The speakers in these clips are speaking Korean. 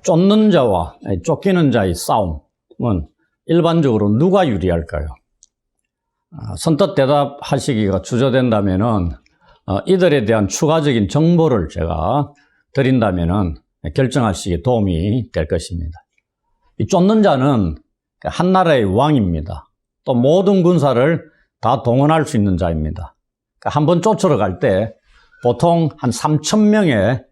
쫓는 자와 쫓기는 자의 싸움은 일반적으로 누가 유리할까요? 선뜻 대답하시기가 주저된다면은 이들에 대한 추가적인 정보를 제가 드린다면은 결정하시기에 도움이 될 것입니다. 이 쫓는 자는 한 나라의 왕입니다. 또 모든 군사를 다 동원할 수 있는 자입니다. 한번 쫓으러 갈 때 보통 한 3,000명의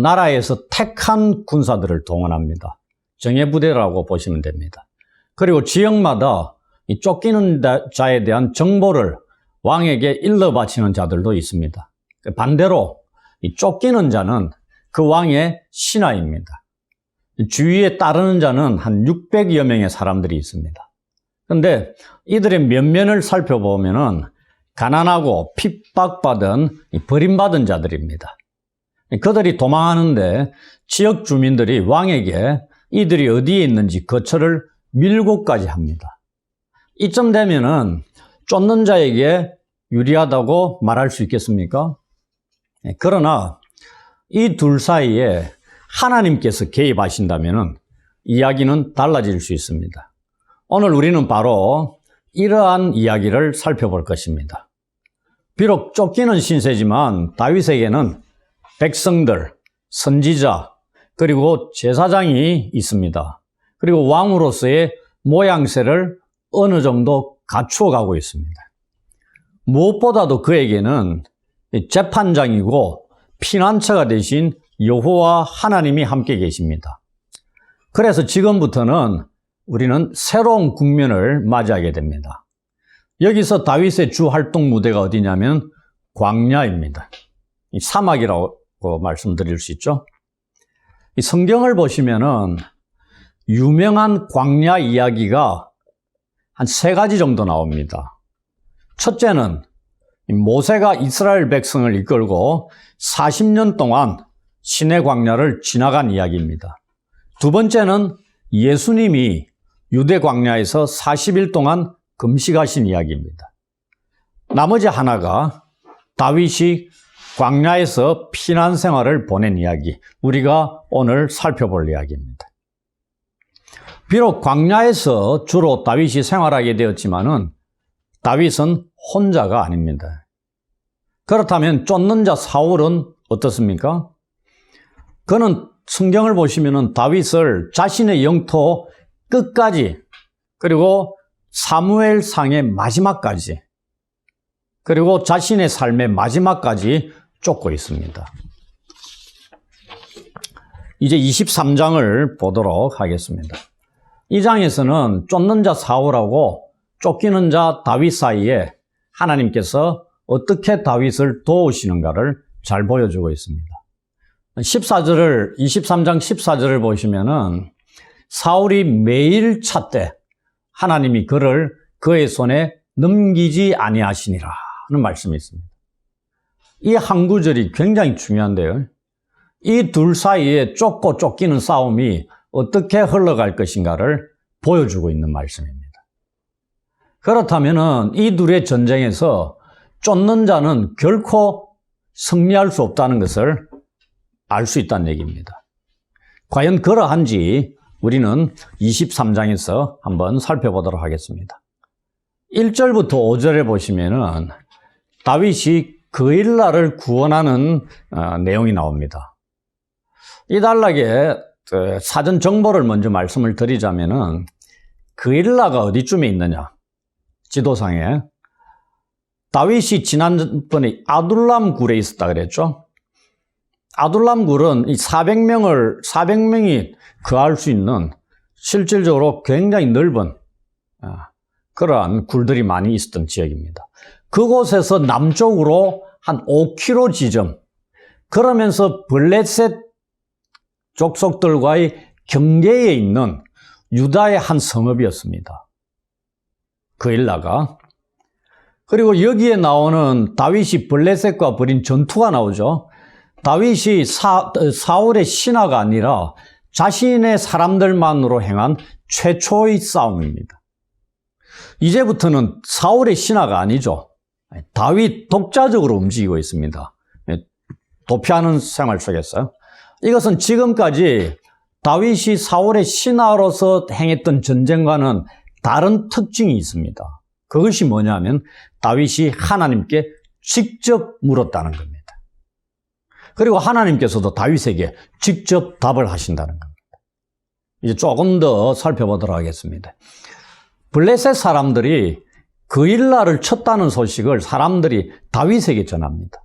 나라에서 택한 군사들을 동원합니다. 정예부대라고 보시면 됩니다. 그리고 지역마다 이 쫓기는 자에 대한 정보를 왕에게 일러 바치는 자들도 있습니다. 반대로 이 쫓기는 자는 그 왕의 신하입니다. 주위에 따르는 자는 한 600여 명의 사람들이 있습니다. 그런데 이들의 면면을 살펴보면은 가난하고 핍박받은 버림받은 자들입니다. 그들이 도망하는데 지역 주민들이 왕에게 이들이 어디에 있는지 거처를 밀고까지 합니다. 이쯤 되면은 쫓는 자에게 유리하다고 말할 수 있겠습니까? 그러나 이 둘 사이에 하나님께서 개입하신다면은 이야기는 달라질 수 있습니다. 오늘 우리는 바로 이러한 이야기를 살펴볼 것입니다. 비록 쫓기는 신세지만 다윗에게는 백성들, 선지자, 그리고 제사장이 있습니다. 그리고 왕으로서의 모양새를 어느 정도 갖추어 가고 있습니다. 무엇보다도 그에게는 재판장이고 피난처가 되신 여호와 하나님이 함께 계십니다. 그래서 지금부터는 우리는 새로운 국면을 맞이하게 됩니다. 여기서 다윗의 주 활동 무대가 어디냐면 광야입니다. 이 사막이라고 말씀드릴 수 있죠. 이 성경을 보시면은 유명한 광야 이야기가 한 3가지 정도 나옵니다. 첫째는 모세가 이스라엘 백성을 이끌고 40년 동안 시내 광야를 지나간 이야기입니다. 두 번째는 예수님이 유대 광야에서 40일 동안 금식하신 이야기입니다. 나머지 하나가 다윗이 광야에서 피난 생활을 보낸 이야기, 우리가 오늘 살펴볼 이야기입니다. 비록 광야에서 주로 다윗이 생활하게 되었지만은 다윗은 혼자가 아닙니다. 그렇다면 쫓는 자 사울은 어떻습니까? 그는 성경을 보시면은 다윗을 자신의 영토 끝까지, 그리고 사무엘상의 마지막까지, 그리고 자신의 삶의 마지막까지 쫓고 있습니다. 이제 23장을 보도록 하겠습니다. 이 장에서는 쫓는 자 사울하고 쫓기는 자 다윗 사이에 하나님께서 어떻게 다윗을 도우시는가를 잘 보여주고 있습니다. 23장 14절을 보시면은 사울이 매일 찾되 하나님이 그를 그의 손에 넘기지 아니하시니라 하는 말씀이 있습니다. 이 한 구절이 굉장히 중요한데요. 이 둘 사이에 쫓고 쫓기는 싸움이 어떻게 흘러갈 것인가를 보여주고 있는 말씀입니다. 그렇다면은 이 둘의 전쟁에서 쫓는 자는 결코 승리할 수 없다는 것을 알 수 있다는 얘기입니다. 과연 그러한지 우리는 23장에서 한번 살펴보도록 하겠습니다. 1절부터 5절에 보시면은 다윗이 그일라를 구원하는 내용이 나옵니다. 이 단락에 사전 정보를 먼저 말씀을 드리자면은 그일라가 어디쯤에 있느냐? 지도상에 다윗이 지난번에 아둘람 굴에 있었다 그랬죠? 아둘람 굴은 이 400명이 거할 수 있는 실질적으로 굉장히 넓은 그러한 굴들이 많이 있었던 지역입니다. 그곳에서 남쪽으로 한 5km 지점, 그러면서 블레셋 족속들과의 경계에 있는 유다의 한 성읍이었습니다. 그일라가. 그리고 여기에 나오는 다윗이 블레셋과 벌인 전투가 나오죠. 다윗이 사울의 신하가 아니라 자신의 사람들만으로 행한 최초의 싸움입니다. 이제부터는 사울의 신하가 아니죠. 다윗 독자적으로 움직이고 있습니다. 도피하는 생활 속에서. 이것은 지금까지 다윗이 사울의 신하로서 행했던 전쟁과는 다른 특징이 있습니다. 그것이 뭐냐면 다윗이 하나님께 직접 물었다는 겁니다. 그리고 하나님께서도 다윗에게 직접 답을 하신다는 겁니다. 이제 조금 더 살펴보도록 하겠습니다. 블레셋 사람들이 그일라를 쳤다는 소식을 사람들이 다윗에게 전합니다.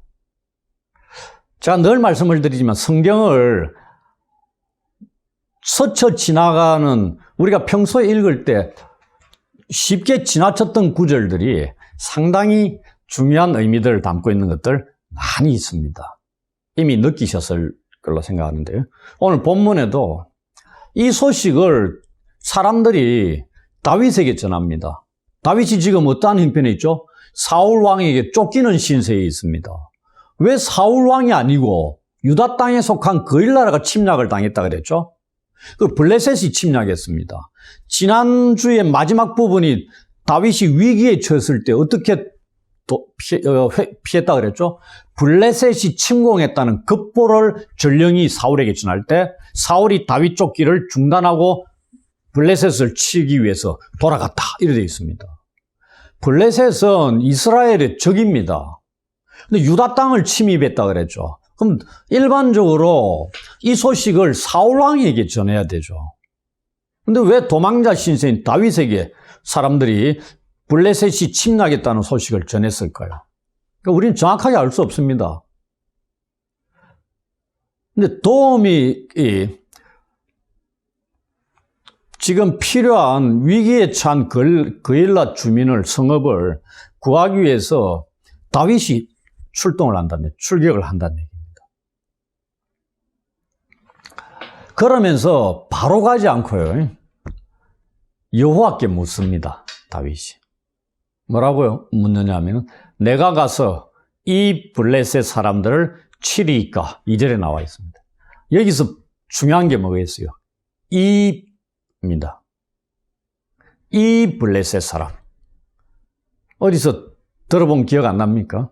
제가 늘 말씀을 드리지만 성경을 스쳐 지나가는, 우리가 평소에 읽을 때 쉽게 지나쳤던 구절들이 상당히 중요한 의미들을 담고 있는 것들 많이 있습니다. 이미 느끼셨을 걸로 생각하는데요. 오늘 본문에도 이 소식을 사람들이 다윗에게 전합니다. 다윗이 지금 어떠한 형편에 있죠? 사울 왕에게 쫓기는 신세에 있습니다. 왜 사울 왕이 아니고 유다 땅에 속한 그일라가 침략을 당했다 그랬죠? 그 블레셋이 침략했습니다. 지난주에 마지막 부분이 다윗이 위기에 처했을 때 어떻게 피했다 그랬죠? 블레셋이 침공했다는 급보를 전령이 사울에게 전할 때 사울이 다윗 쫓기를 중단하고 블레셋을 치기 위해서 돌아갔다 이렇게 되어 있습니다. 블레셋은 이스라엘의 적입니다. 근데 유다 땅을 침입했다 그랬죠. 그럼 일반적으로 이 소식을 사울 왕에게 전해야 되죠. 근데 왜 도망자 신세인 다윗에게 사람들이 블레셋이 침략했다는 소식을 전했을까요? 그러니까 우리는 정확하게 알 수 없습니다. 근데 도움이 지금 필요한 위기에 처한 그일라 주민을, 성읍을 구하기 위해서 다윗이 출동을 한다는, 출격을 한다는 얘기입니다. 그러면서 바로 가지 않고요, 여호와께 묻습니다. 다윗이 뭐라고요? 묻느냐면 내가 가서 이 블레셋 사람들을 치리이까? 2절에 나와 있습니다. 여기서 중요한 게 뭐겠어요? 이입니다. 이 블레셋 사람. 어디서 들어본 기억 안 납니까?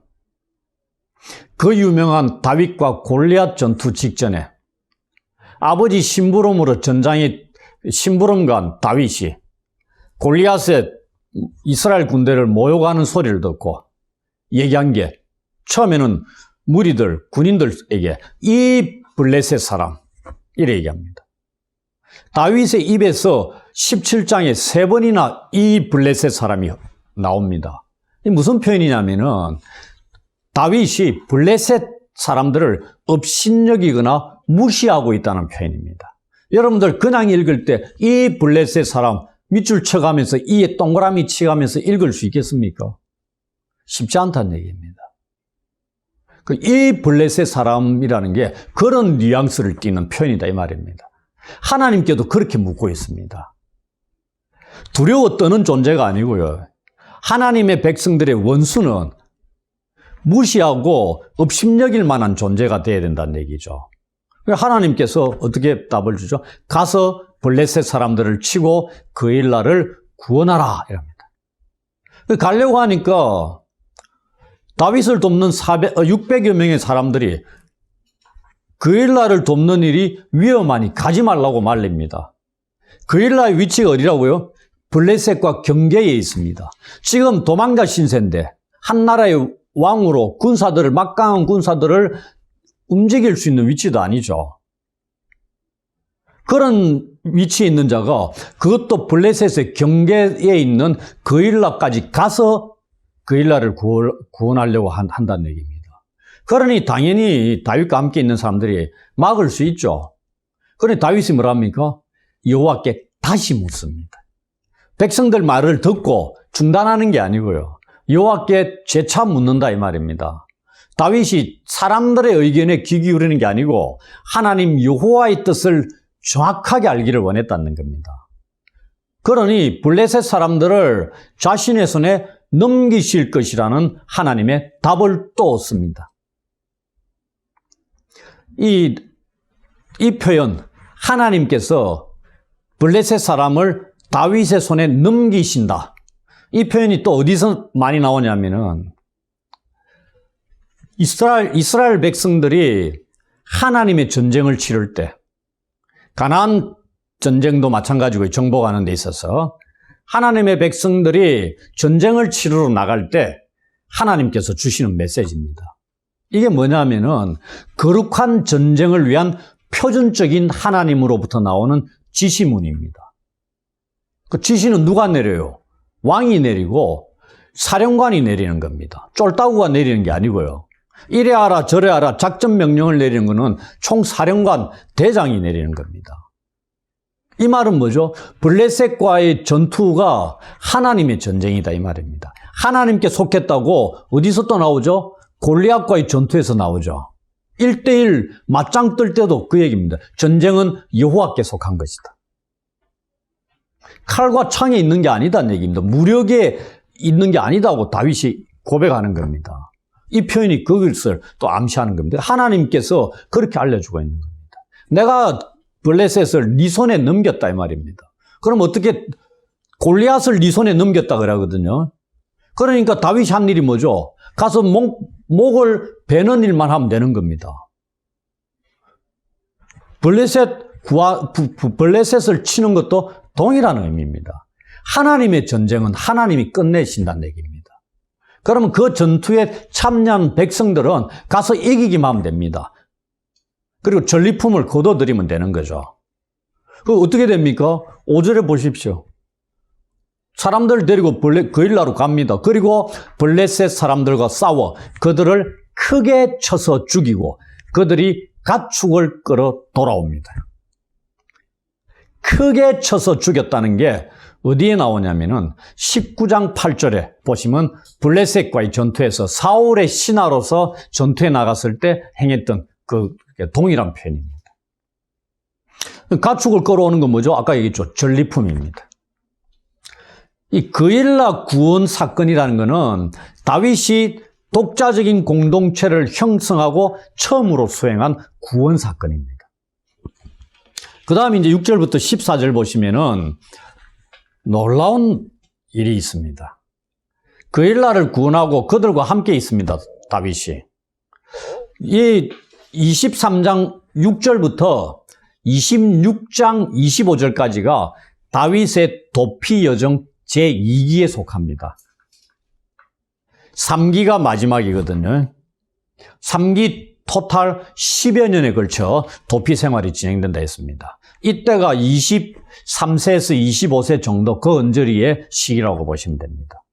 그 유명한 다윗과 골리앗 전투 직전에 아버지 심부름으로 전장에 심부름관 다윗이 골리앗의 이스라엘 군대를 모욕하는 소리를 듣고 얘기한 게, 처음에는 무리들, 군인들에게 이 블레셋 사람 이래 얘기합니다. 다윗의 입에서 17장에 3번이나 이 블레셋 사람이 나옵니다. 무슨 표현이냐면은 다윗이 블레셋 사람들을 업신여기거나 무시하고 있다는 표현입니다. 여러분들 그냥 읽을 때 이 블레셋 사람 밑줄 쳐가면서 이에 동그라미 치가면서 읽을 수 있겠습니까? 쉽지 않다는 얘기입니다. 이 블레셋 사람이라는 게 그런 뉘앙스를 띠는 표현이다 이 말입니다. 하나님께도 그렇게 묻고 있습니다. 두려워 떠는 존재가 아니고요. 하나님의 백성들의 원수는 무시하고 업신여길 만한 존재가 되어야 된다는 얘기죠. 하나님께서 어떻게 답을 주죠? 가서 블레셋 사람들을 치고 그일라를 구원하라 이랍니다. 가려고 하니까 다윗을 돕는 600여 명의 사람들이 그일라를 돕는 일이 위험하니 가지 말라고 말립니다. 그일라의 위치가 어디라고요? 블레셋과 경계에 있습니다. 지금 도망자 신세인데 한 나라의 왕으로 군사들을, 막강한 군사들을 움직일 수 있는 위치도 아니죠. 그런 위치에 있는 자가 그것도 블레셋의 경계에 있는 그일라까지 가서 그일라를 구원하려고 한다는 얘기입니다. 그러니 당연히 다윗과 함께 있는 사람들이 막을 수 있죠. 그러니 다윗이 뭐랍니까? 여호와께 다시 묻습니다. 백성들 말을 듣고 중단하는 게 아니고요. 여호와께 재차 묻는다 이 말입니다. 다윗이 사람들의 의견에 귀 기울이는 게 아니고 하나님 여호와의 뜻을 정확하게 알기를 원했다는 겁니다. 그러니 블레셋 사람들을 자신의 손에 넘기실 것이라는 하나님의 답을 또 얻습니다. 이 표현, 하나님께서 블레셋 사람을 다윗의 손에 넘기신다. 이 표현이 또 어디서 많이 나오냐면은 이스라엘 백성들이 하나님의 전쟁을 치를 때 가나안 전쟁도 마찬가지고 정복하는 데 있어서 하나님의 백성들이 전쟁을 치르러 나갈 때 하나님께서 주시는 메시지입니다. 이게 뭐냐면은 거룩한 전쟁을 위한 표준적인 하나님으로부터 나오는 지시문입니다. 그 지시는 누가 내려요? 왕이 내리고 사령관이 내리는 겁니다. 쫄따구가 내리는 게 아니고요. 이래 하라 저래 하라 작전 명령을 내리는 것은 총사령관 대장이 내리는 겁니다. 이 말은 뭐죠? 블레셋과의 전투가 하나님의 전쟁이다 이 말입니다. 하나님께 속했다고 어디서 또 나오죠? 골리앗과의 전투에서 나오죠. 1대1 맞짱 뜰 때도 그 얘기입니다. 전쟁은 여호와께 속한 것이다. 칼과 창에 있는 게 아니다는 얘기입니다. 무력에 있는 게 아니다고 다윗이 고백하는 겁니다. 이 표현이 그것을 또 암시하는 겁니다. 하나님께서 그렇게 알려주고 있는 겁니다. 내가 블레셋을 네 손에 넘겼다 이 말입니다. 그럼 어떻게 골리앗을 네 손에 넘겼다 그러거든요. 그러니까 다윗이 한 일이 뭐죠? 가서 목을 베는 일만 하면 되는 겁니다. 블레셋을 치는 것도 동일한 의미입니다. 하나님의 전쟁은 하나님이 끝내신다는 얘기입니다. 그러면 그 전투에 참여한 백성들은 가서 이기기만 하면 됩니다. 그리고 전리품을 거둬들이면 되는 거죠. 그 어떻게 됩니까? 5절에 보십시오. 사람들 데리고 그일라로 갑니다. 그리고 블레셋 사람들과 싸워 그들을 크게 쳐서 죽이고 그들이 가축을 끌어 돌아옵니다. 크게 쳐서 죽였다는 게 어디에 나오냐면은 19장 8절에 보시면 블레셋과의 전투에서 사울의 신하로서 전투에 나갔을 때 행했던 그 동일한 표현입니다. 가축을 끌어오는 건 뭐죠? 아까 얘기했죠. 전리품입니다. 이 그일라 구원 사건이라는 것은 다윗이 독자적인 공동체를 형성하고 처음으로 수행한 구원 사건입니다. 그 다음에 이제 6절부터 14절 보시면은 놀라운 일이 있습니다. 그일라를 구원하고 그들과 함께 있습니다. 다윗이. 이 23장 6절부터 26장 25절까지가 다윗의 도피 여정 제2기에 속합니다. 3기가 마지막이거든요. 3기 토탈 10여 년에 걸쳐 도피 생활이 진행된다 했습니다. 이때가 23세에서 25세 정도 그 언저리의 시기라고 보시면 됩니다.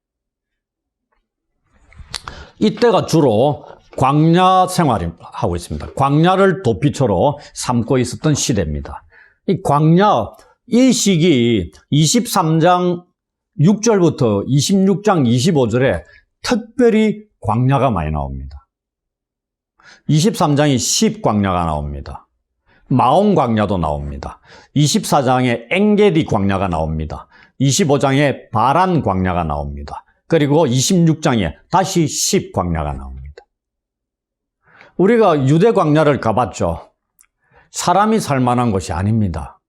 이때가 주로 광야 생활을 하고 있습니다. 광야를 도피처로 삼고 있었던 시대입니다. 이 광야, 이 시기 23장 6절부터 26장 25절에 특별히 광야가 많이 나옵니다. 23장이 10광야가 나옵니다. 마온 광야도 나옵니다. 24장에 엥게디 광야가 나옵니다. 25장에 바란 광야가 나옵니다. 그리고 26장에 다시 10광야가 나옵니다. 우리가 유대 광야를 가봤죠. 사람이 살 만한 곳이 아닙니다.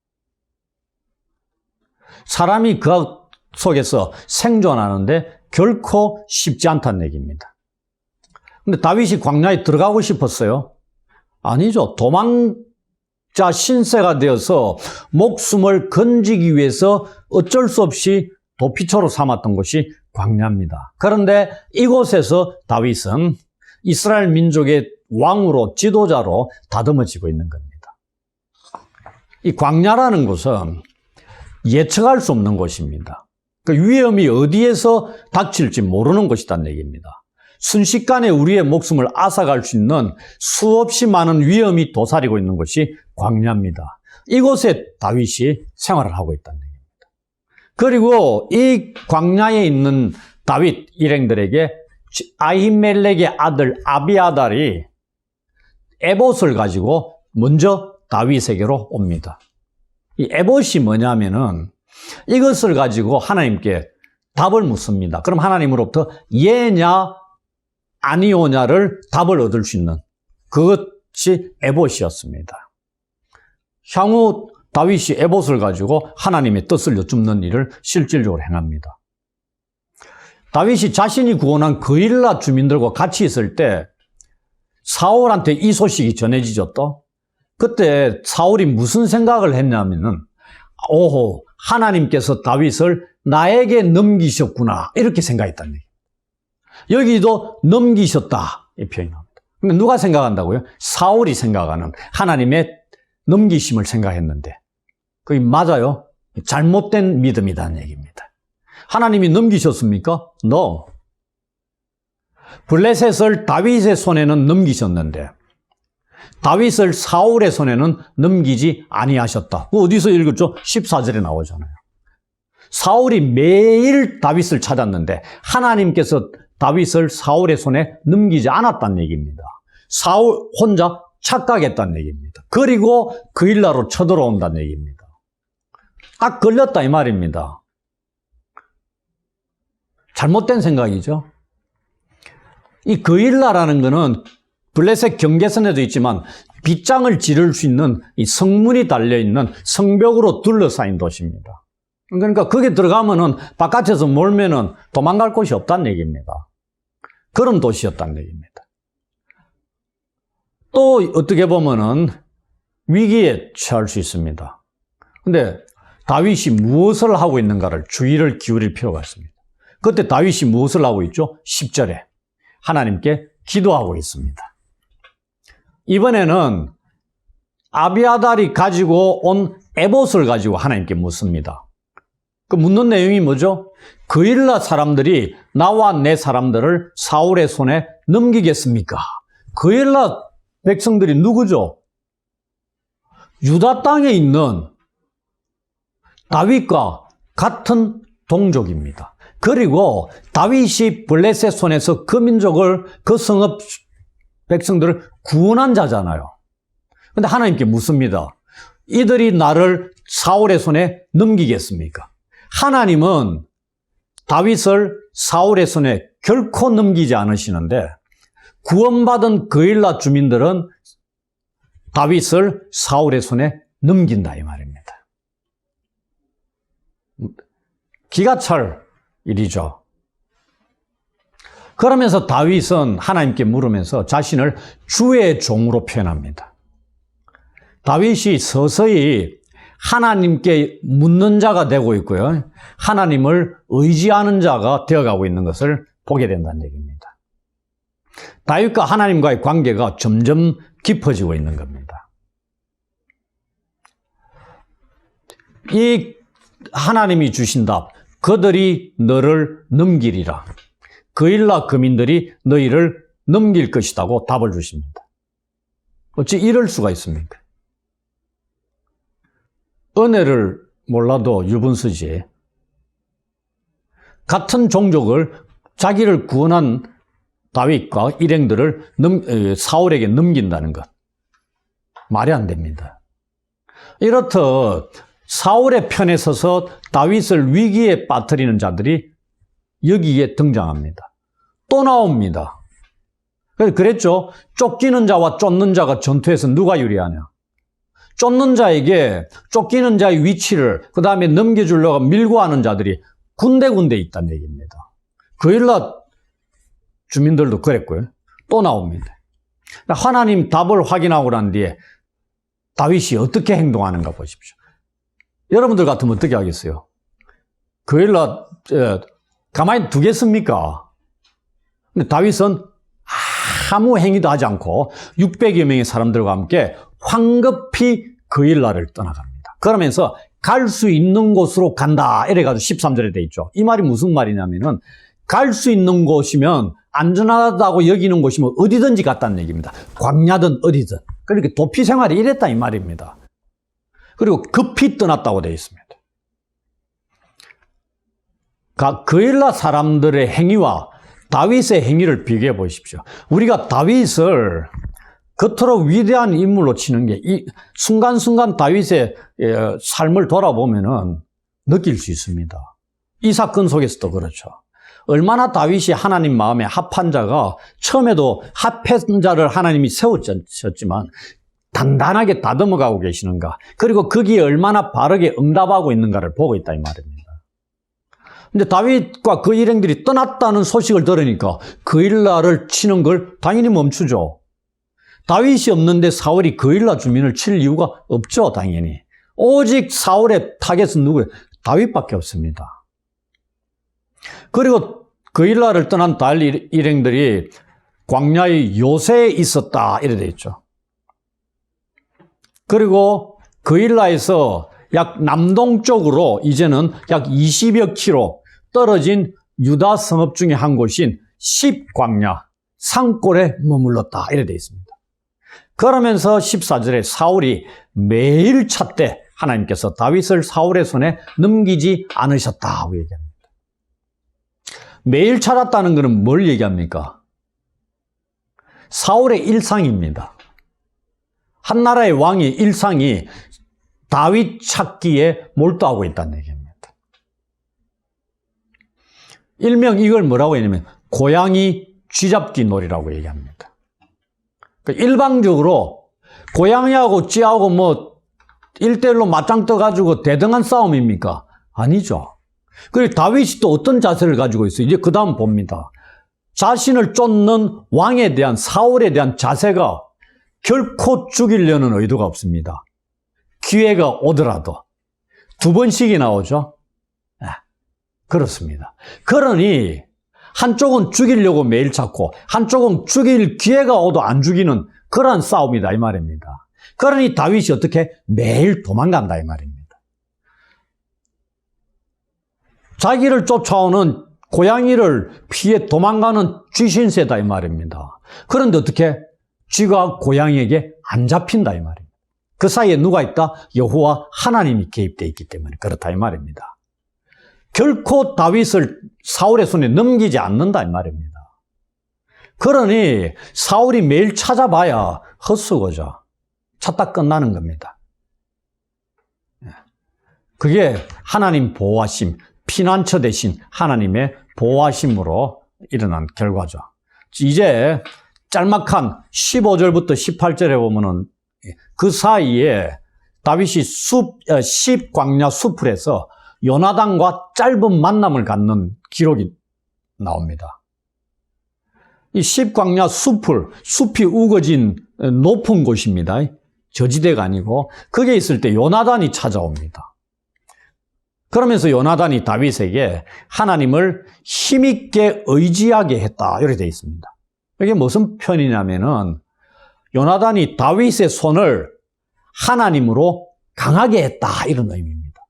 사람이 그 속에서 생존하는데 결코 쉽지 않다는 얘기입니다. 근데 다윗이 광야에 들어가고 싶었어요? 아니죠. 도망자 신세가 되어서 목숨을 건지기 위해서 어쩔 수 없이 도피처로 삼았던 곳이 광야입니다. 그런데 이곳에서 다윗은 이스라엘 민족의 왕으로 지도자로 다듬어지고 있는 겁니다. 이 광야라는 곳은 예측할 수 없는 곳입니다. 그 위험이 어디에서 닥칠지 모르는 곳이란 얘기입니다. 순식간에 우리의 목숨을 앗아갈 수 있는 수없이 많은 위험이 도사리고 있는 곳이 광야입니다. 이곳에 다윗이 생활을 하고 있다는 얘기입니다. 그리고 이 광야에 있는 다윗 일행들에게 아히멜렉의 아들 아비아달이 에봇을 가지고 먼저 다윗에게로 옵니다. 이 에봇이 뭐냐면은 이것을 가지고 하나님께 답을 묻습니다. 그럼 하나님으로부터 예냐 아니오냐를 답을 얻을 수 있는 그것이 에봇이었습니다. 향후 다윗이 에봇을 가지고 하나님의 뜻을 여쭙는 일을 실질적으로 행합니다. 다윗이 자신이 구원한 그일라 주민들과 같이 있을 때 사울한테 이 소식이 전해지죠 또. 그때 사울이 무슨 생각을 했냐면은, 오호, 하나님께서 다윗을 나에게 넘기셨구나. 이렇게 생각했다는 얘기예요. 여기도 넘기셨다. 이 표현이 나옵니다. 근데 누가 생각한다고요? 사울이 생각하는 하나님의 넘기심을 생각했는데, 그게 맞아요? 잘못된 믿음이라는 얘기입니다. 하나님이 넘기셨습니까? No. 블레셋을 다윗의 손에는 넘기셨는데 다윗을 사울의 손에는 넘기지 아니하셨다. 어디서 읽었죠? 14절에 나오잖아요. 사울이 매일 다윗을 찾았는데 하나님께서 다윗을 사울의 손에 넘기지 않았다는 얘기입니다. 사울 혼자 착각했다는 얘기입니다. 그리고 그 일나로 쳐들어온다는 얘기입니다. 딱 걸렸다 이 말입니다. 잘못된 생각이죠. 이 그일라라는 것은 블레셋 경계선에도 있지만 빗장을 지를 수 있는 이 성문이 달려있는 성벽으로 둘러싸인 도시입니다. 그러니까 거기 들어가면은 바깥에서 몰면은 도망갈 곳이 없다는 얘기입니다. 그런 도시였다는 얘기입니다. 또 어떻게 보면은 위기에 처할 수 있습니다. 근데 다윗이 무엇을 하고 있는가를 주의를 기울일 필요가 있습니다. 그때 다윗이 무엇을 하고 있죠? 10절에 하나님께 기도하고 있습니다. 이번에는 아비아달이 가지고 온 에봇을 가지고 하나님께 묻습니다. 그 묻는 내용이 뭐죠? 그일라 사람들이 나와 내 사람들을 사울의 손에 넘기겠습니까? 그일라 백성들이 누구죠? 유다 땅에 있는 다윗과 같은 동족입니다. 그리고 다윗이 블레셋 손에서 그 민족을, 그 성읍 백성들을 구원한 자잖아요. 그런데 하나님께 묻습니다. 이들이 나를 사울의 손에 넘기겠습니까? 하나님은 다윗을 사울의 손에 결코 넘기지 않으시는데 구원받은 그일라 주민들은 다윗을 사울의 손에 넘긴다 이 말입니다. 기가 찰 일이죠. 그러면서 다윗은 하나님께 물으면서 자신을 주의 종으로 표현합니다. 다윗이 서서히 하나님께 묻는 자가 되고 있고요. 하나님을 의지하는 자가 되어가고 있는 것을 보게 된다는 얘기입니다. 다윗과 하나님과의 관계가 점점 깊어지고 있는 겁니다. 이 하나님이 주신 답, 그들이 너를 넘기리라. 그일라 거민들이 너희를 넘길 것이라고 답을 주십니다. 어찌 이럴 수가 있습니까? 은혜를 몰라도 유분수지. 같은 종족을 자기를 구원한 다윗과 일행들을 사울에게 넘긴다는 것. 말이 안 됩니다. 이렇듯 사울의 편에 서서 다윗을 위기에 빠뜨리는 자들이 여기에 등장합니다. 또 나옵니다. 그랬죠. 쫓기는 자와 쫓는 자가 전투에서 누가 유리하냐. 쫓는 자에게 쫓기는 자의 위치를 그 다음에 넘겨주려고 밀고 하는 자들이 군데군데 있다는 얘기입니다. 그일라 주민들도 그랬고요. 또 나옵니다. 하나님 답을 확인하고 난 뒤에 다윗이 어떻게 행동하는가 보십시오. 여러분들 같으면 어떻게 하겠어요? 그일라 가만히 두겠습니까? 근데 다윗은 아무 행위도 하지 않고 600여 명의 사람들과 함께 황급히 그일라를 떠나갑니다. 그러면서 갈 수 있는 곳으로 간다. 이래가지고 13절에 돼 있죠. 이 말이 무슨 말이냐면은 갈 수 있는 곳이면 안전하다고 여기는 곳이면 어디든지 갔다는 얘기입니다. 광야든 어디든. 그러니까 도피 생활이 이랬다 이 말입니다. 그리고 급히 떠났다고 되어 있습니다. 그일라 사람들의 행위와 다윗의 행위를 비교해 보십시오. 우리가 다윗을 겉으로 위대한 인물로 치는 게 이 순간순간 다윗의 삶을 돌아보면은 느낄 수 있습니다. 이 사건 속에서도 그렇죠. 얼마나 다윗이 하나님 마음에 합한 자가 처음에도 합한 자를 하나님이 세우셨지만 단단하게 다듬어가고 계시는가. 그리고 거기에 얼마나 바르게 응답하고 있는가를 보고 있다 이 말입니다. 근데 다윗과 그 일행들이 떠났다는 소식을 들으니까 그일라를 치는 걸 당연히 멈추죠. 다윗이 없는데 사울이 그일라 주민을 칠 이유가 없죠, 당연히. 오직 사울의 타겟은 누구예요? 다윗밖에 없습니다. 그리고 그일라를 떠난 다윗 일행들이 광야의 요새에 있었다 이래 돼 있죠. 그리고 그일라에서 약 남동쪽으로 이제는 약 20여 킬로 떨어진 유다 성읍 중에 한 곳인 십광야 산골에 머물렀다 이래 돼 있습니다. 그러면서 14절에 사울이 매일 찾되 하나님께서 다윗을 사울의 손에 넘기지 않으셨다고 얘기합니다. 매일 찾았다는 것은 뭘 얘기합니까? 사울의 일상입니다. 한 나라의 왕의 일상이 다윗 찾기에 몰두하고 있다는 얘기입니다. 일명 이걸 뭐라고 하냐면 고양이 쥐잡기 놀이라고 얘기합니다. 일방적으로 고양이하고 쥐하고 뭐 1대1로 맞짱 떠가지고 대등한 싸움입니까? 아니죠. 그리고 다윗이 또 어떤 자세를 가지고 있어요? 이제 그 다음 봅니다. 자신을 쫓는 왕에 대한, 사울에 대한 자세가 결코 죽이려는 의도가 없습니다. 기회가 오더라도 두 번씩이 나오죠. 네, 그렇습니다. 그러니 한쪽은 죽이려고 매일 찾고 한쪽은 죽일 기회가 오도 안 죽이는 그러한 싸움이다 이 말입니다. 그러니 다윗이 어떻게 매일 도망간다 이 말입니다. 자기를 쫓아오는 고양이를 피해 도망가는 쥐신세다 이 말입니다. 그런데 어떻게? 쥐가 고양이에게 안 잡힌다 이 말입니다. 그 사이에 누가 있다? 여호와 하나님이 개입되어 있기 때문에 그렇다 이 말입니다. 결코 다윗을 사울의 손에 넘기지 않는다 이 말입니다. 그러니 사울이 매일 찾아봐야 헛수고죠. 찾다 끝나는 겁니다. 그게 하나님 보호하심, 피난처 대신 하나님의 보호하심으로 일어난 결과죠. 이제 짤막한 15절부터 18절에 보면은 그 사이에 다윗이 십광야 수풀에서 요나단과 짧은 만남을 갖는 기록이 나옵니다. 이 십광야 수풀, 숲이 우거진 높은 곳입니다. 저지대가 아니고 거기에 있을 때 요나단이 찾아옵니다. 그러면서 요나단이 다윗에게 하나님을 힘있게 의지하게 했다 이렇게 되어 있습니다. 이게 무슨 편이냐면은 요나단이 다윗의 손을 하나님으로 강하게 했다 이런 의미입니다.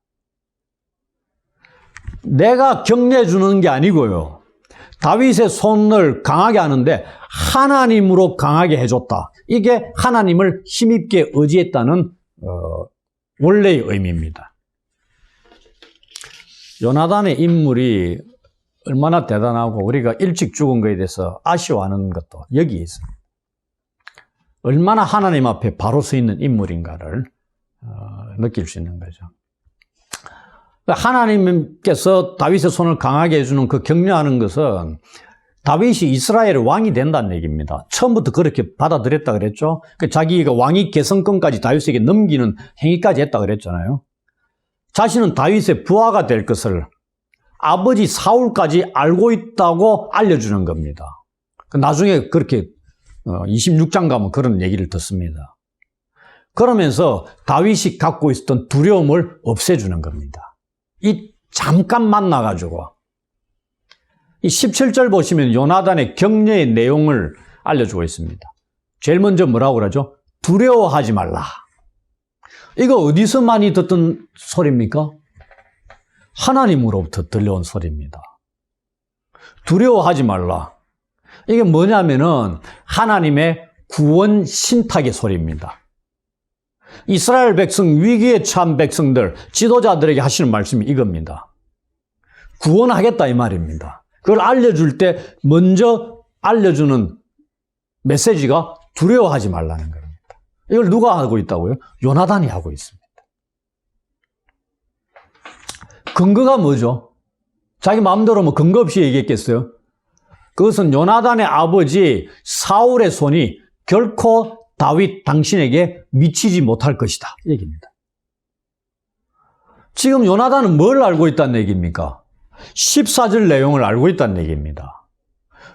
내가 격려해 주는 게 아니고요. 다윗의 손을 강하게 하는데 하나님으로 강하게 해줬다. 이게 하나님을 힘있게 의지했다는 원래의 의미입니다. 요나단의 인물이 얼마나 대단하고 우리가 일찍 죽은 것에 대해서 아쉬워하는 것도 여기에 있습니다. 얼마나 하나님 앞에 바로 서 있는 인물인가를 느낄 수 있는 거죠. 하나님께서 다윗의 손을 강하게 해주는 그 격려하는 것은 다윗이 이스라엘의 왕이 된다는 얘기입니다. 처음부터 그렇게 받아들였다 그랬죠. 자기가 왕위 계승권까지 다윗에게 넘기는 행위까지 했다 그랬잖아요. 자신은 다윗의 부하가 될 것을 아버지 사울까지 알고 있다고 알려주는 겁니다. 나중에 그렇게 26장 가면 그런 얘기를 듣습니다. 그러면서 다윗이 갖고 있었던 두려움을 없애주는 겁니다. 이 잠깐 만나가지고 이 17절 보시면 요나단의 격려의 내용을 알려주고 있습니다. 제일 먼저 뭐라고 그러죠? 두려워하지 말라. 이거 어디서 많이 듣던 소리입니까? 하나님으로부터 들려온 소리입니다. 두려워하지 말라. 이게 뭐냐면은 하나님의 구원 신탁의 소리입니다. 이스라엘 백성, 위기에 처한 백성들, 지도자들에게 하시는 말씀이 이겁니다. 구원하겠다 이 말입니다. 그걸 알려줄 때 먼저 알려주는 메시지가 두려워하지 말라는 겁니다. 이걸 누가 하고 있다고요? 요나단이 하고 있습니다. 근거가 뭐죠? 자기 마음대로 뭐 근거 없이 얘기했겠어요? 그것은 요나단의 아버지 사울의 손이 결코 다윗 당신에게 미치지 못할 것이다 이 얘기입니다. 지금 요나단은 뭘 알고 있다는 얘기입니까? 14절 내용을 알고 있다는 얘기입니다.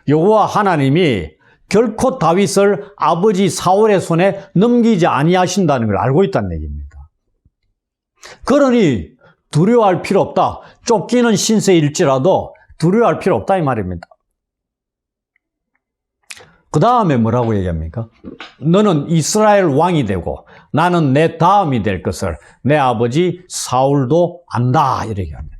여호와 하나님이 결코 다윗을 아버지 사울의 손에 넘기지 아니하신다는 걸 알고 있다는 얘기입니다. 그러니 두려워할 필요 없다. 쫓기는 신세일지라도 두려워할 필요 없다 이 말입니다. 그 다음에 뭐라고 얘기합니까? 너는 이스라엘 왕이 되고 나는 내 다음이 될 것을 내 아버지 사울도 안다 이렇게 얘기합니다.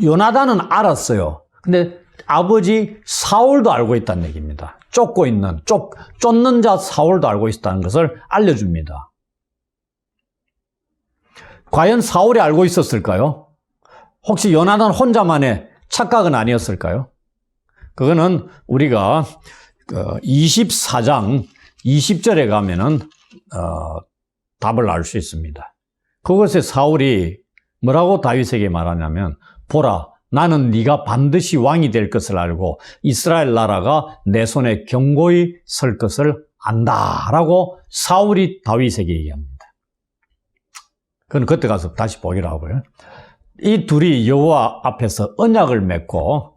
요나단은 알았어요. 근데 아버지 사울도 알고 있다는 얘기입니다. 쫓는 자 사울도 알고 있다는 것을 알려줍니다. 과연 사울이 알고 있었을까요? 혹시 요나단 혼자만의 착각은 아니었을까요? 그거는 우리가 24장 20절에 가면은 답을 알 수 있습니다. 그것에 사울이 뭐라고 다윗에게 말하냐면 보라 나는 네가 반드시 왕이 될 것을 알고 이스라엘 나라가 내 손에 견고히 설 것을 안다라고 사울이 다윗에게 얘기합니다. 그건 그때 가서 다시 보기로 하고요. 이 둘이 여호와 앞에서 언약을 맺고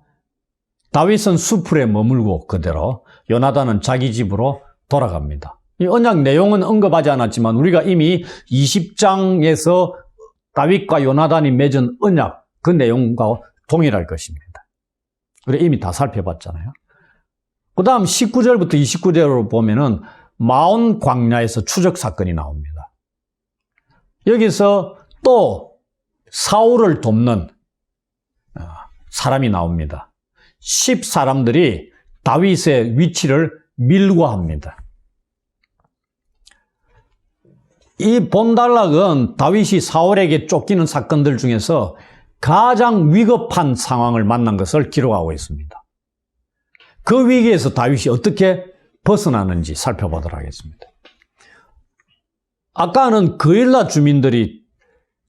다윗은 수풀에 머물고 그대로 요나단은 자기 집으로 돌아갑니다. 이 언약 내용은 언급하지 않았지만 우리가 이미 20장에서 다윗과 요나단이 맺은 언약 그 내용과 동일할 것입니다. 우리 이미 다 살펴봤잖아요. 그 다음 19절부터 29절로 보면은 마온 광야에서 추적 사건이 나옵니다. 여기서 또 사울을 돕는 사람이 나옵니다. 10사람들이 다윗의 위치를 밀고 합니다. 이 본달락은 다윗이 사울에게 쫓기는 사건들 중에서 가장 위급한 상황을 만난 것을 기록하고 있습니다. 그 위기에서 다윗이 어떻게 벗어나는지 살펴보도록 하겠습니다. 아까는 그일라 주민들이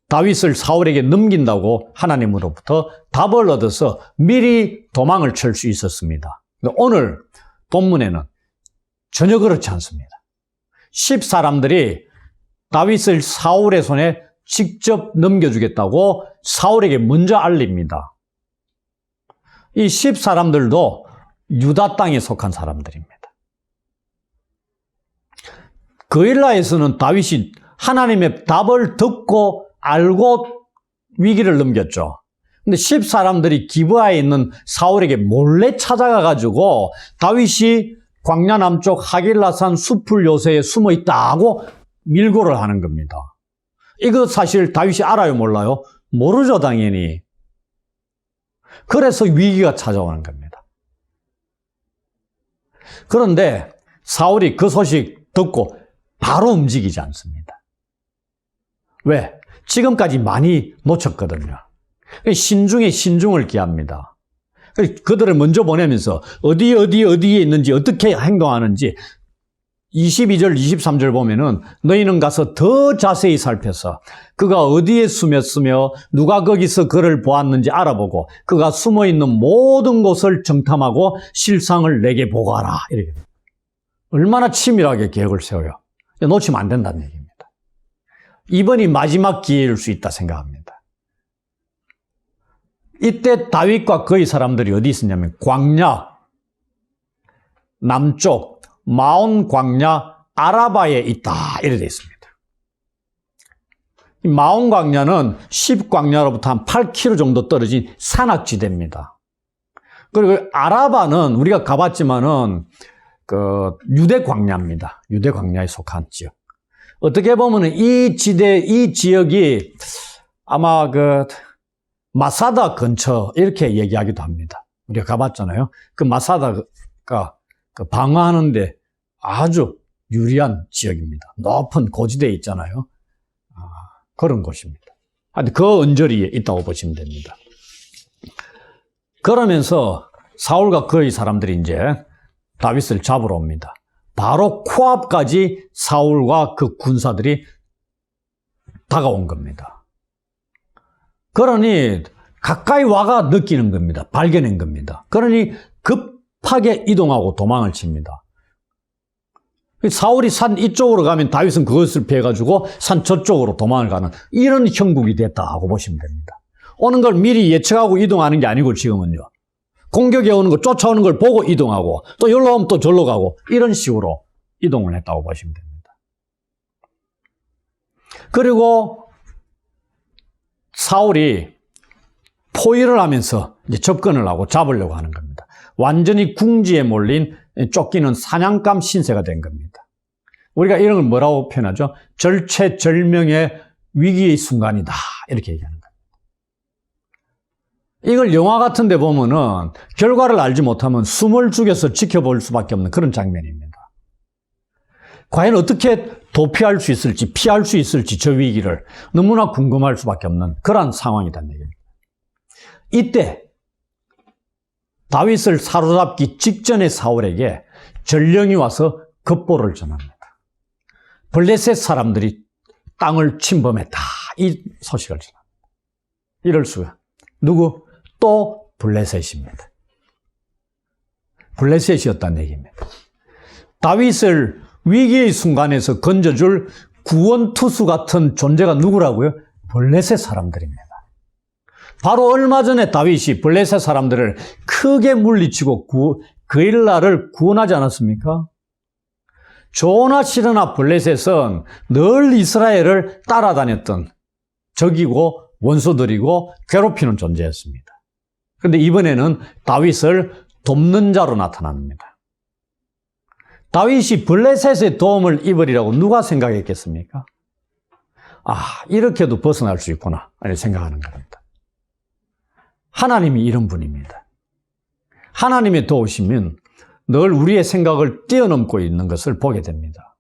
다윗을 사울에게 넘긴다고 하나님으로부터 답을 얻어서 미리 도망을 칠 수 있었습니다. 오늘 본문에는 전혀 그렇지 않습니다. 10사람들이 다윗을 사울의 손에 직접 넘겨주겠다고 사울에게 먼저 알립니다. 이 10사람들도 유다 땅에 속한 사람들입니다. 그일라에서는 다윗이 하나님의 답을 듣고 알고 위기를 넘겼죠. 근데 10사람들이 기브아에 있는 사울에게 몰래 찾아가가지고 다윗이 광야 남쪽 하길라산 숲을 요새에 숨어 있다고 밀고를 하는 겁니다. 이거 사실 다윗이 알아요, 몰라요? 모르죠, 당연히. 그래서 위기가 찾아오는 겁니다. 그런데 사울이 그 소식 듣고 바로 움직이지 않습니다. 왜? 지금까지 많이 놓쳤거든요. 신중에 신중을 기합니다. 그들을 먼저 보내면서 어디에 있는지 어떻게 행동하는지 22절, 23절 보면은 너희는 가서 더 자세히 살펴서 그가 어디에 숨었으며 누가 거기서 그를 보았는지 알아보고 그가 숨어있는 모든 곳을 정탐하고 실상을 내게 보고하라. 이렇게. 얼마나 치밀하게 계획을 세워요. 놓치면 안 된다는 얘기입니다. 이번이 마지막 기회일 수 있다 생각합니다. 이때 다윗과 그의 사람들이 어디 있었냐면 광야 남쪽 마온 광야 아라바에 있다 이렇게 되어 있습니다. 이 마온 광야는 10광야로부터 한 8km 정도 떨어진 산악지대입니다. 그리고 아라바는 우리가 가봤지만은 그 유대 광야입니다. 유대 광야에 속한 지역. 어떻게 보면은 이 지역이 아마 그 마사다 근처 이렇게 얘기하기도 합니다. 우리가 가봤잖아요. 그 마사다가 그 방어하는데 아주 유리한 지역입니다. 높은 고지대에 있잖아요. 그런 곳입니다. 그 언저리에 있다고 보시면 됩니다. 그러면서 사울과 그의 사람들이 이제 다윗을 잡으러 옵니다. 바로 코앞까지 사울과 그 군사들이 다가온 겁니다. 그러니 가까이 와가 느끼는 겁니다. 발견한 겁니다. 그러니 급하게 이동하고 도망을 칩니다. 사울이 산 이쪽으로 가면 다윗은 그것을 피해가지고 산 저쪽으로 도망을 가는 이런 형국이 됐다고 보시면 됩니다. 오는 걸 미리 예측하고 이동하는 게 아니고 지금은요. 공격해 오는 거, 쫓아오는 걸 보고 이동하고, 또 여기로 오면 또 저기로 가고, 이런 식으로 이동을 했다고 보시면 됩니다. 그리고 사울이 포위를 하면서 이제 접근을 하고 잡으려고 하는 겁니다. 완전히 궁지에 몰린 쫓기는 사냥감 신세가 된 겁니다. 우리가 이런 걸 뭐라고 표현하죠? 절체절명의 위기의 순간이다. 이렇게 얘기하는 겁니다. 이걸 영화 같은 데 보면은 결과를 알지 못하면 숨을 죽여서 지켜볼 수밖에 없는 그런 장면입니다. 과연 어떻게 도피할 수 있을지, 피할 수 있을지 저 위기를 너무나 궁금할 수밖에 없는 그런 상황이라는 얘기입니다. 이때 다윗을 사로잡기 직전의 사울에게 전령이 와서 급보를 전합니다. 블레셋 사람들이 땅을 침범했다. 이 소식을 전합니다. 이럴 수가. 누구? 또 블레셋입니다. 블레셋이었다는 얘기입니다. 다윗을 위기의 순간에서 건져줄 구원투수 같은 존재가 누구라고요? 블레셋 사람들입니다. 바로 얼마 전에 다윗이 블레셋 사람들을 크게 물리치고 그일라를 구원하지 않았습니까? 조나 시르나 블레셋은 늘 이스라엘을 따라다녔던 적이고 원수들이고 괴롭히는 존재였습니다. 그런데 이번에는 다윗을 돕는 자로 나타납니다. 다윗이 블레셋의 도움을 입으리라고 누가 생각했겠습니까? 이렇게도 벗어날 수 있구나 생각하는 겁니다. 하나님이 이런 분입니다. 하나님의 도우시면 늘 우리의 생각을 뛰어넘고 있는 것을 보게 됩니다.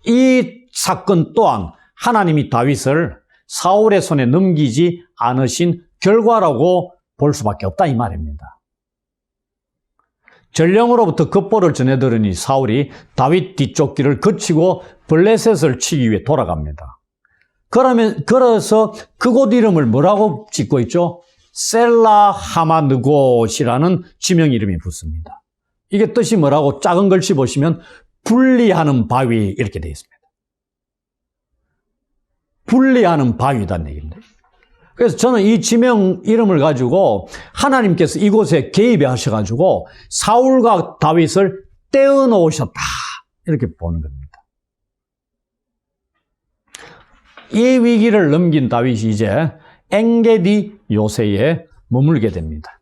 이 사건 또한 하나님이 다윗을 사울의 손에 넘기지 않으신 결과라고 볼 수밖에 없다 이 말입니다. 전령으로부터 급보를 전해 들으니 사울이 다윗 뒤쫓기를 그치고 블레셋을 치기 위해 돌아갑니다. 그래서 그곳 이름을 뭐라고 짓고 있죠? 셀라 하마느곳이라는 지명 이름이 붙습니다. 이게 뜻이 뭐라고 작은 글씨 보시면 분리하는 바위 이렇게 되어 있습니다. 분리하는 바위다는 얘기입니다. 그래서 저는 이 지명 이름을 가지고 하나님께서 이곳에 개입해 하셔가지고 사울과 다윗을 떼어놓으셨다 이렇게 보는 겁니다. 이 위기를 넘긴 다윗이 이제 엔게디 요새에 머물게 됩니다.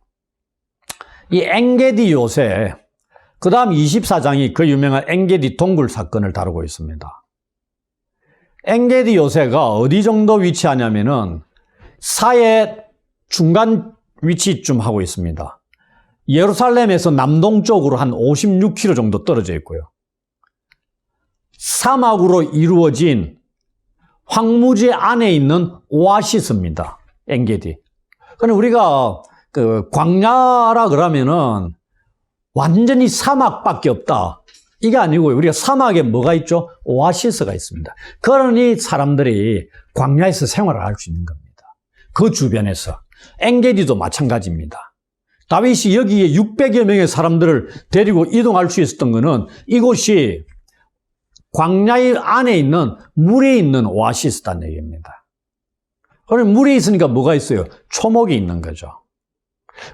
이 엔게디 요새, 그 다음 24장이 그 유명한 엔게디 동굴 사건을 다루고 있습니다. 엔게디 요새가 어디 정도 위치하냐면은 사해 중간 위치쯤 하고 있습니다. 예루살렘에서 남동쪽으로 한 56km 정도 떨어져 있고요. 사막으로 이루어진 황무지 안에 있는 오아시스입니다. 엔게디. 그런데 우리가 광야라 그러면은 완전히 사막밖에 없다. 이게 아니고요. 우리가 사막에 뭐가 있죠? 오아시스가 있습니다. 그러니 사람들이 광야에서 생활을 할 수 있는 겁니다. 그 주변에서. 엔게디도 마찬가지입니다. 다윗이 여기에 600여 명의 사람들을 데리고 이동할 수 있었던 것은 이곳이 광야의 안에 있는 물이 있는 오아시스다는 얘기입니다. 그럼 물이 있으니까 뭐가 있어요? 초목이 있는 거죠.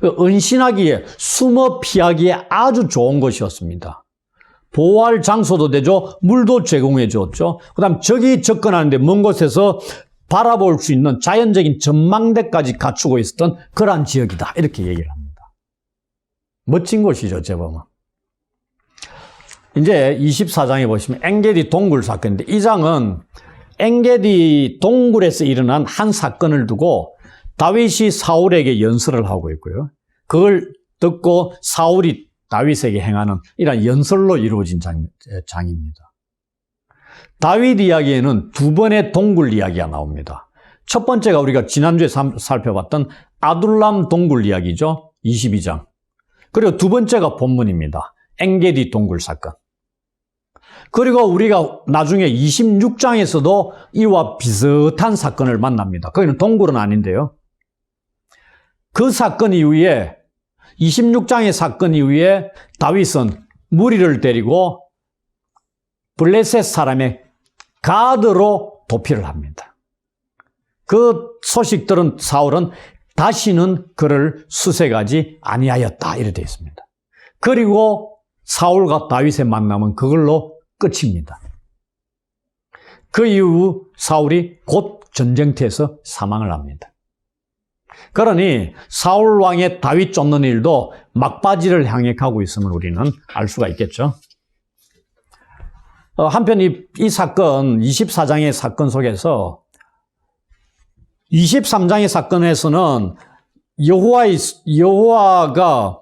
은신하기에, 숨어 피하기에 아주 좋은 곳이었습니다. 보호할 장소도 되죠. 물도 제공해 줬죠. 그 다음 적이 접근하는데 먼 곳에서 바라볼 수 있는 자연적인 전망대까지 갖추고 있었던 그러한 지역이다. 이렇게 얘기를 합니다. 멋진 곳이죠, 제법은. 이제 24장에 보시면 엔게디 동굴 사건인데 이 장은 엔게디 동굴에서 일어난 한 사건을 두고 다윗이 사울에게 연설을 하고 있고요. 그걸 듣고 사울이 다윗에게 행하는 이런 연설로 이루어진 장입니다. 다윗 이야기에는 두 번의 동굴 이야기가 나옵니다. 첫 번째가 우리가 지난주에 살펴봤던 아둘람 동굴 이야기죠. 22장. 그리고 두 번째가 본문입니다. 엔게디 동굴 사건. 그리고 우리가 나중에 26장에서도 이와 비슷한 사건을 만납니다. 거기는 동굴은 아닌데요. 그 사건 이후에 26장의 사건 이후에 다윗은 무리를 데리고 블레셋 사람의 가드로 도피를 합니다. 그 소식 들은 사울은 다시는 그를 수색하지 아니하였다. 이렇게 되어 있습니다. 그리고 사울과 다윗의 만남은 그걸로 끝입니다. 그 이후 사울이 곧 전쟁터에서 사망을 합니다. 그러니 사울 왕의 다윗 쫓는 일도 막바지를 향해 가고 있음을 우리는 알 수가 있겠죠. 한편 이 사건, 24장의 사건 속에서 23장의 사건에서는 여호와가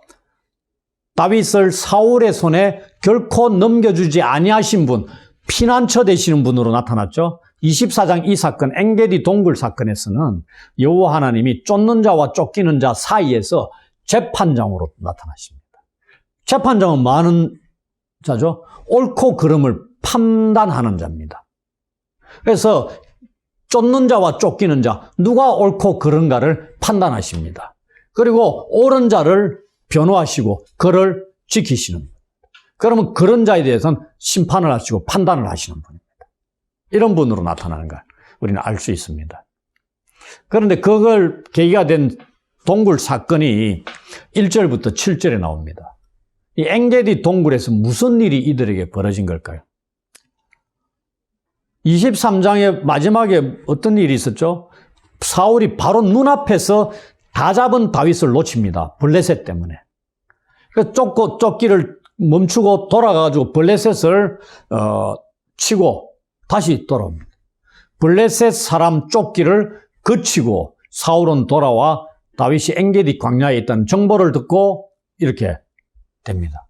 다윗을 사울의 손에 결코 넘겨주지 아니하신 분, 피난처 되시는 분으로 나타났죠. 24장 이 사건, 엥게디 동굴 사건에서는 여호와 하나님이 쫓는 자와 쫓기는 자 사이에서 재판장으로 나타나십니다. 재판장은 뭐 하는 자죠? 옳고 그름을 판단하는 자입니다. 그래서 쫓는 자와 쫓기는 자, 누가 옳고 그른가를 판단하십니다. 그리고 옳은 자를 변호하시고 그를 지키시는 분. 그러면 그런 자에 대해서는 심판을 하시고 판단을 하시는 분입니다. 이런 분으로 나타나는 걸 우리는 알 수 있습니다. 그런데 그걸 계기가 된 동굴 사건이 1절부터 7절에 나옵니다. 이 엥게디 동굴에서 무슨 일이 이들에게 벌어진 걸까요? 23장의 마지막에 어떤 일이 있었죠? 사울이 바로 눈앞에서 다 잡은 다윗을 놓칩니다. 블레셋 때문에. 그래서 쫓기를 멈추고 돌아가가지고 블레셋을 치고 다시 돌아옵니다. 블레셋 사람 쫓기를 그치고 사울은 돌아와 다윗이 엥게디 광야에 있다는 정보를 듣고 이렇게 됩니다.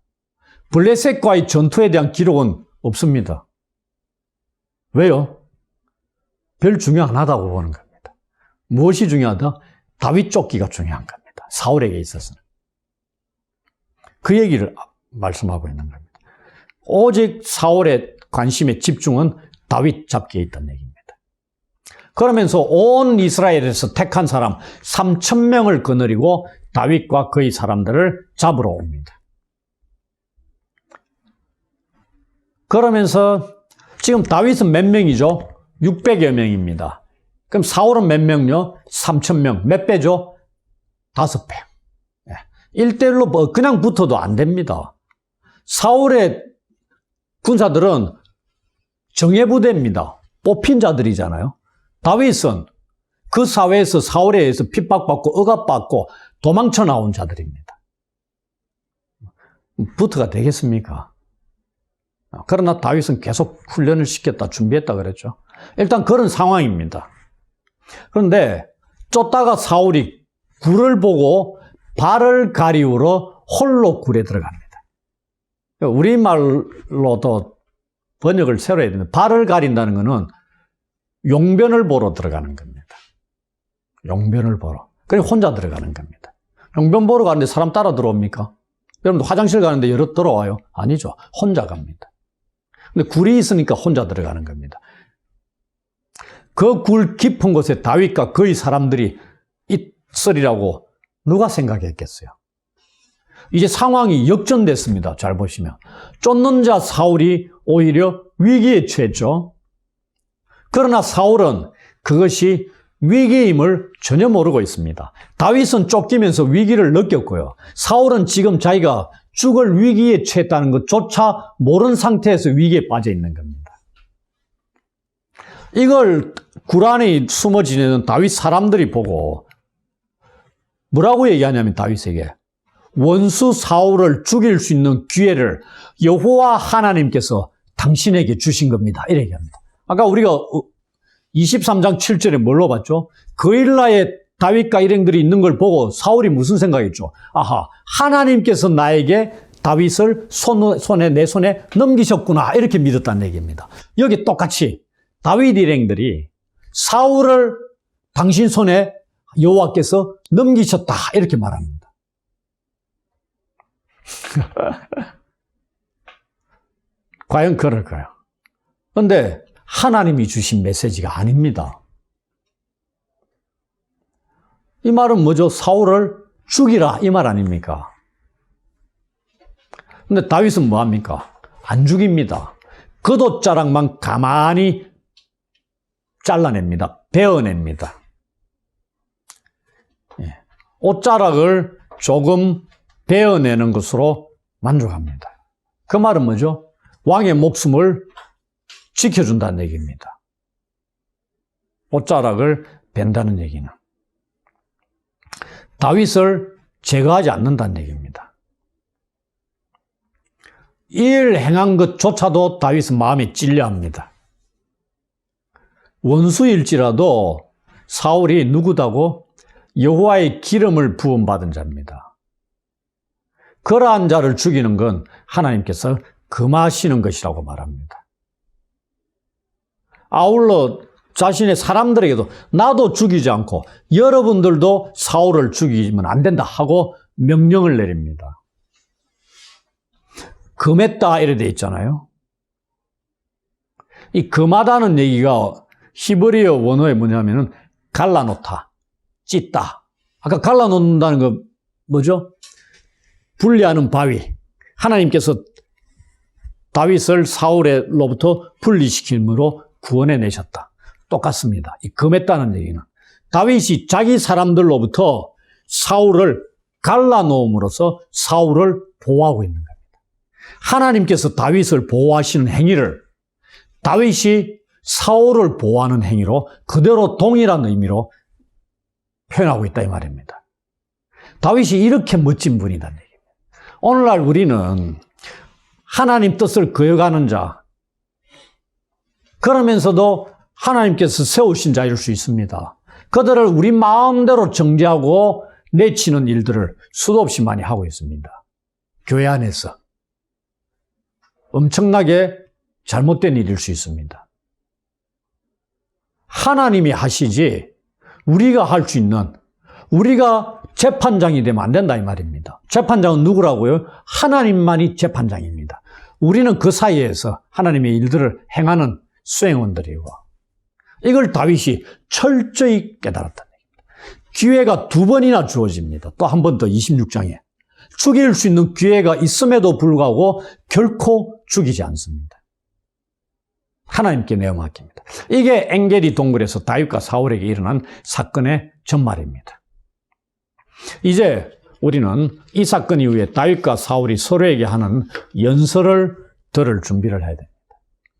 블레셋과의 전투에 대한 기록은 없습니다. 왜요? 별 중요 안 하다고 보는 겁니다. 무엇이 중요하다? 다윗 쫓기가 중요한 겁니다. 사울에게 있어서는. 그 얘기를 말씀하고 있는 겁니다. 오직 사울의 관심의 집중은 다윗 잡기에 있다는 얘기입니다. 그러면서 온 이스라엘에서 택한 사람 3,000명을 거느리고 다윗과 그의 사람들을 잡으러 옵니다. 그러면서 지금 다윗은 몇 명이죠? 600여 명입니다. 그럼 사울은 몇 명요? 3,000명. 몇 배죠? 5배. 1대1로 그냥 붙어도 안 됩니다. 사울의 군사들은 정예부대입니다. 뽑힌 자들이잖아요. 다윗은 그 사회에서 사울에 의해서 핍박받고 억압받고 도망쳐 나온 자들입니다. 붙어가 되겠습니까? 그러나 다윗은 계속 훈련을 시켰다, 준비했다 그랬죠. 일단 그런 상황입니다. 그런데 쫓다가 사울이 굴을 보고 발을 가리우러 홀로 굴에 들어갑니다. 우리말로도 번역을 새로 해야 됩니다. 발을 가린다는 것은 용변을 보러 들어가는 겁니다. 용변을 보러. 그냥 혼자 들어가는 겁니다. 용변 보러 가는데 사람 따라 들어옵니까? 여러분도 화장실 가는데 여럿 들어와요? 아니죠. 혼자 갑니다. 근데 굴이 있으니까 혼자 들어가는 겁니다. 그 굴 깊은 곳에 다윗과 그의 사람들이 있으리라고 누가 생각했겠어요? 이제 상황이 역전됐습니다. 잘 보시면. 쫓는 자 사울이 오히려 위기에 처했죠. 그러나 사울은 그것이 위기임을 전혀 모르고 있습니다. 다윗은 쫓기면서 위기를 느꼈고요. 사울은 지금 자기가 죽을 위기에 처했다는 것조차 모르는 상태에서 위기에 빠져 있는 겁니다. 이걸 굴 안에 숨어 지내는 다윗 사람들이 보고 뭐라고 얘기하냐면 다윗에게 원수 사울을 죽일 수 있는 기회를 여호와 하나님께서 당신에게 주신 겁니다. 이렇게 얘기합니다. 아까 우리가 23장 7절에 뭘로 봤죠? 그일라에 다윗과 일행들이 있는 걸 보고 사울이 무슨 생각했죠? 아하, 하나님께서 나에게 다윗을 내 손에 넘기셨구나. 이렇게 믿었다는 얘기입니다. 여기 똑같이 다윗 일행들이 사울을 당신 손에 여호와께서 넘기셨다. 이렇게 말합니다. 과연 그럴까요? 그런데 하나님이 주신 메시지가 아닙니다. 이 말은 뭐죠? 사울을 죽이라 이 말 아닙니까? 근데 다윗은 뭐합니까? 안 죽입니다. 겉옷자락만 가만히 잘라냅니다. 베어냅니다. 예. 옷자락을 조금 베어내는 것으로 만족합니다. 그 말은 뭐죠? 왕의 목숨을 지켜준다는 얘기입니다. 옷자락을 벤다는 얘기는 다윗을 제거하지 않는다는 얘기입니다. 이 일 행한 것조차도 다윗은 마음에 찔려합니다. 원수일지라도 사울이 누구다고? 여호와의 기름을 부음받은 자입니다. 그러한 자를 죽이는 건 하나님께서 금하시는 것이라고 말합니다. 아울러 자신의 사람들에게도 나도 죽이지 않고 여러분들도 사울을 죽이면 안 된다 하고 명령을 내립니다. 금했다 이래 돼 있잖아요. 이 금하다는 얘기가 히브리어 원어에 뭐냐면은 갈라놓다, 찢다. 아까 갈라놓는다는 거 뭐죠? 분리하는 바위. 하나님께서 다윗을 사울로부터 분리시킴으로 구원해 내셨다. 똑같습니다. 이 금했다는 얘기는 다윗이 자기 사람들로부터 사울을 갈라놓음으로써 사울을 보호하고 있는 겁니다. 하나님께서 다윗을 보호하시는 행위를 다윗이 사울을 보호하는 행위로 그대로 동일한 의미로 표현하고 있다 이 말입니다. 다윗이 이렇게 멋진 분이라는 얘기입니다. 오늘날 우리는 하나님 뜻을 그어가는 자, 그러면서도 하나님께서 세우신 자일 수 있습니다. 그들을 우리 마음대로 정죄하고 내치는 일들을 수도 없이 많이 하고 있습니다. 교회 안에서. 엄청나게 잘못된 일일 수 있습니다. 하나님이 하시지 우리가 할 수 있는, 우리가 재판장이 되면 안 된다 이 말입니다. 재판장은 누구라고요? 하나님만이 재판장입니다. 우리는 그 사이에서 하나님의 일들을 행하는 수행원들이고, 이걸 다윗이 철저히 깨달았다는 얘기입니다. 기회가 2번이나 주어집니다. 또 한 번 더 26장에. 죽일 수 있는 기회가 있음에도 불구하고 결코 죽이지 않습니다. 하나님께 내어맡깁니다. 이게 엔게디 동굴에서 다윗과 사울에게 일어난 사건의 전말입니다. 이제 우리는 이 사건 이후에 다윗과 사울이 서로에게 하는 연설을 들을 준비를 해야 됩니다.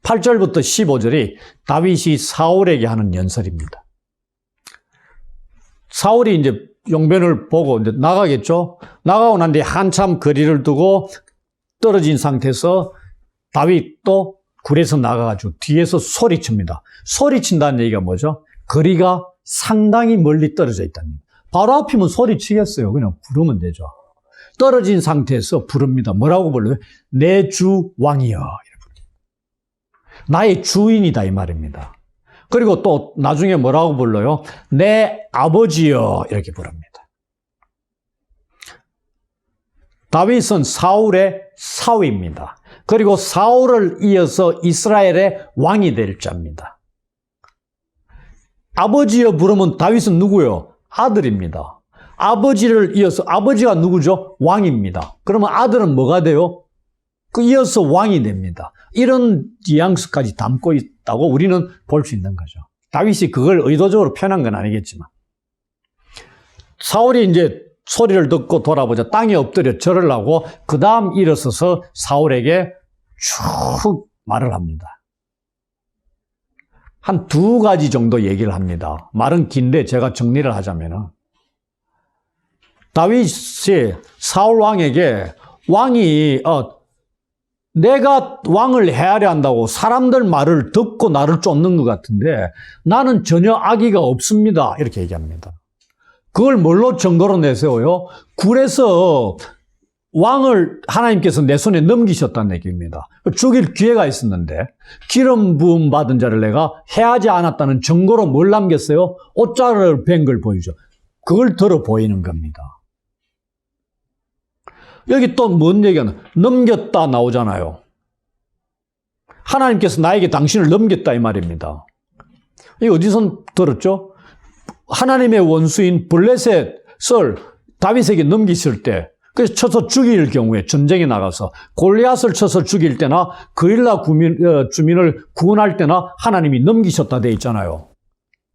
8절부터 15절이 다윗이 사울에게 하는 연설입니다. 사울이 이제 용변을 보고 이제 나가겠죠? 나가고 난 뒤에 한참 거리를 두고 떨어진 상태에서 다윗도 굴에서 나가가지고 뒤에서 소리칩니다. 소리친다는 얘기가 뭐죠? 거리가 상당히 멀리 떨어져 있다는 얘기입니다. 바로 앞이면 소리치겠어요. 그냥 부르면 되죠. 떨어진 상태에서 부릅니다. 뭐라고 불러요? 내 주 왕이여. 나의 주인이다 이 말입니다. 그리고 또 나중에 뭐라고 불러요? 내 아버지여 이렇게 부릅니다. 다윗은 사울의 사위입니다. 그리고 사울을 이어서 이스라엘의 왕이 될 자입니다. 아버지여 부르면 다윗은 누구요? 아들입니다. 아버지를 이어서 아버지가 누구죠? 왕입니다. 그러면 아들은 뭐가 돼요? 그 이어서 왕이 됩니다. 이런 뉘앙스까지 담고 있다고 우리는 볼 수 있는 거죠. 다윗이 그걸 의도적으로 표현한 건 아니겠지만. 사울이 이제 소리를 듣고 돌아보자 땅에 엎드려 절을 하고 그 다음 일어서서 사울에게 쭉 말을 합니다. 한 2가지 정도 얘기를 합니다. 말은 긴데 제가 정리를 하자면은 다윗이 사울 왕에게 왕이 내가 왕을 헤아려 한다고 사람들 말을 듣고 나를 쫓는 것 같은데 나는 전혀 악의가 없습니다. 이렇게 얘기합니다. 그걸 뭘로 증거로 내세워요? 굴에서 왕을 하나님께서 내 손에 넘기셨다는 얘기입니다. 죽일 기회가 있었는데 기름 부음 받은 자를 내가 해하지 않았다는 증거로 뭘 남겼어요? 옷자락을 벤 걸 보이죠. 그걸 들어 보이는 겁니다. 여기 또 뭔 얘기하나? 넘겼다 나오잖아요. 하나님께서 나에게 당신을 넘겼다 이 말입니다. 이거 어디서 들었죠? 하나님의 원수인 블레셋을 다윗에게 넘기실 때, 그래서 쳐서 죽일 경우에 전쟁에 나가서 골리앗을 쳐서 죽일 때나 그일라 주민을 구원할 때나 하나님이 넘기셨다 돼 있잖아요.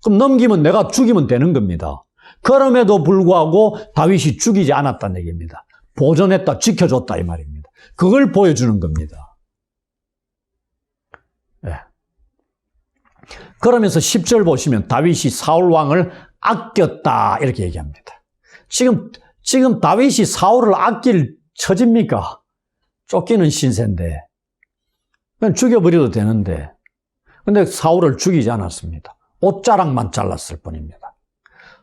그럼 넘기면 내가 죽이면 되는 겁니다. 그럼에도 불구하고 다윗이 죽이지 않았다는 얘기입니다. 보존했다, 지켜줬다 이 말입니다. 그걸 보여주는 겁니다. 네. 그러면서 10절 보시면 다윗이 사울 왕을 아꼈다 이렇게 얘기합니다. 지금 다윗이 사울을 아낄 처지입니까? 쫓기는 신세인데 그냥 죽여버려도 되는데 근데 사울을 죽이지 않았습니다. 옷자락만 잘랐을 뿐입니다.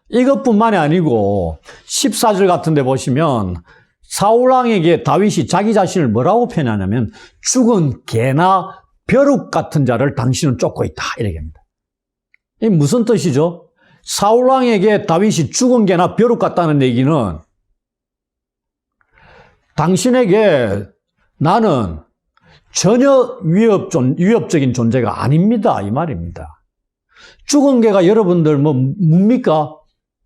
이것뿐만이 아니고 14절 같은 데 보시면 사울왕에게 다윗이 자기 자신을 뭐라고 표현하냐면 죽은 개나 벼룩 같은 자를 당신은 쫓고 있다 이렇게 합니다. 이게 무슨 뜻이죠? 사울왕에게 다윗이 죽은 개나 벼룩 같다는 얘기는 당신에게 나는 전혀 위협적인 존재가 아닙니다 이 말입니다. 죽은 개가 여러분들 뭡니까?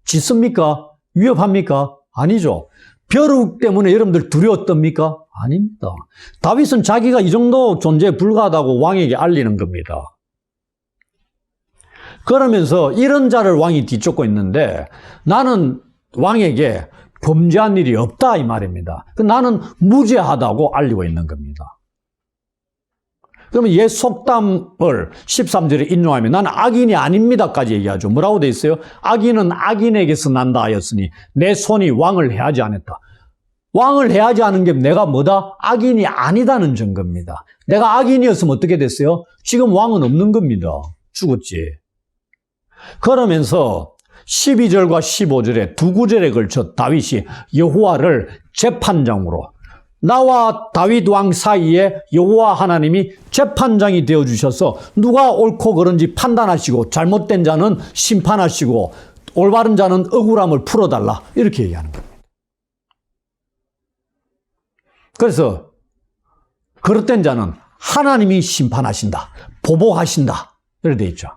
짖습니까? 위협합니까? 아니죠. 벼룩 때문에 여러분들 두려웠답니까? 아닙니다. 다윗은 자기가 이 정도 존재에 불과하다고 왕에게 알리는 겁니다. 그러면서 이런 자를 왕이 뒤쫓고 있는데 나는 왕에게 범죄한 일이 없다 이 말입니다. 나는 무죄하다고 알리고 있는 겁니다. 그러면 옛 속담을 13절에 인용하면 나는 악인이 아닙니다까지 얘기하죠. 뭐라고 돼 있어요? 악인은 악인에게서 난다 하였으니 내 손이 왕을 해하지 않았다. 왕을 해하지 않은 게 내가 뭐다? 악인이 아니다는 증거입니다. 내가 악인이었으면 어떻게 됐어요? 지금 왕은 없는 겁니다. 죽었지. 그러면서 12절과 15절에 두 구절에 걸쳐 다윗이 여호와를 재판장으로 나와 다윗 왕 사이에 여호와 하나님이 재판장이 되어주셔서 누가 옳고 그른지 판단하시고 잘못된 자는 심판하시고 올바른 자는 억울함을 풀어달라 이렇게 얘기하는 겁니다. 그래서 그릇된 자는 하나님이 심판하신다, 보복하신다 이렇게 돼 있죠.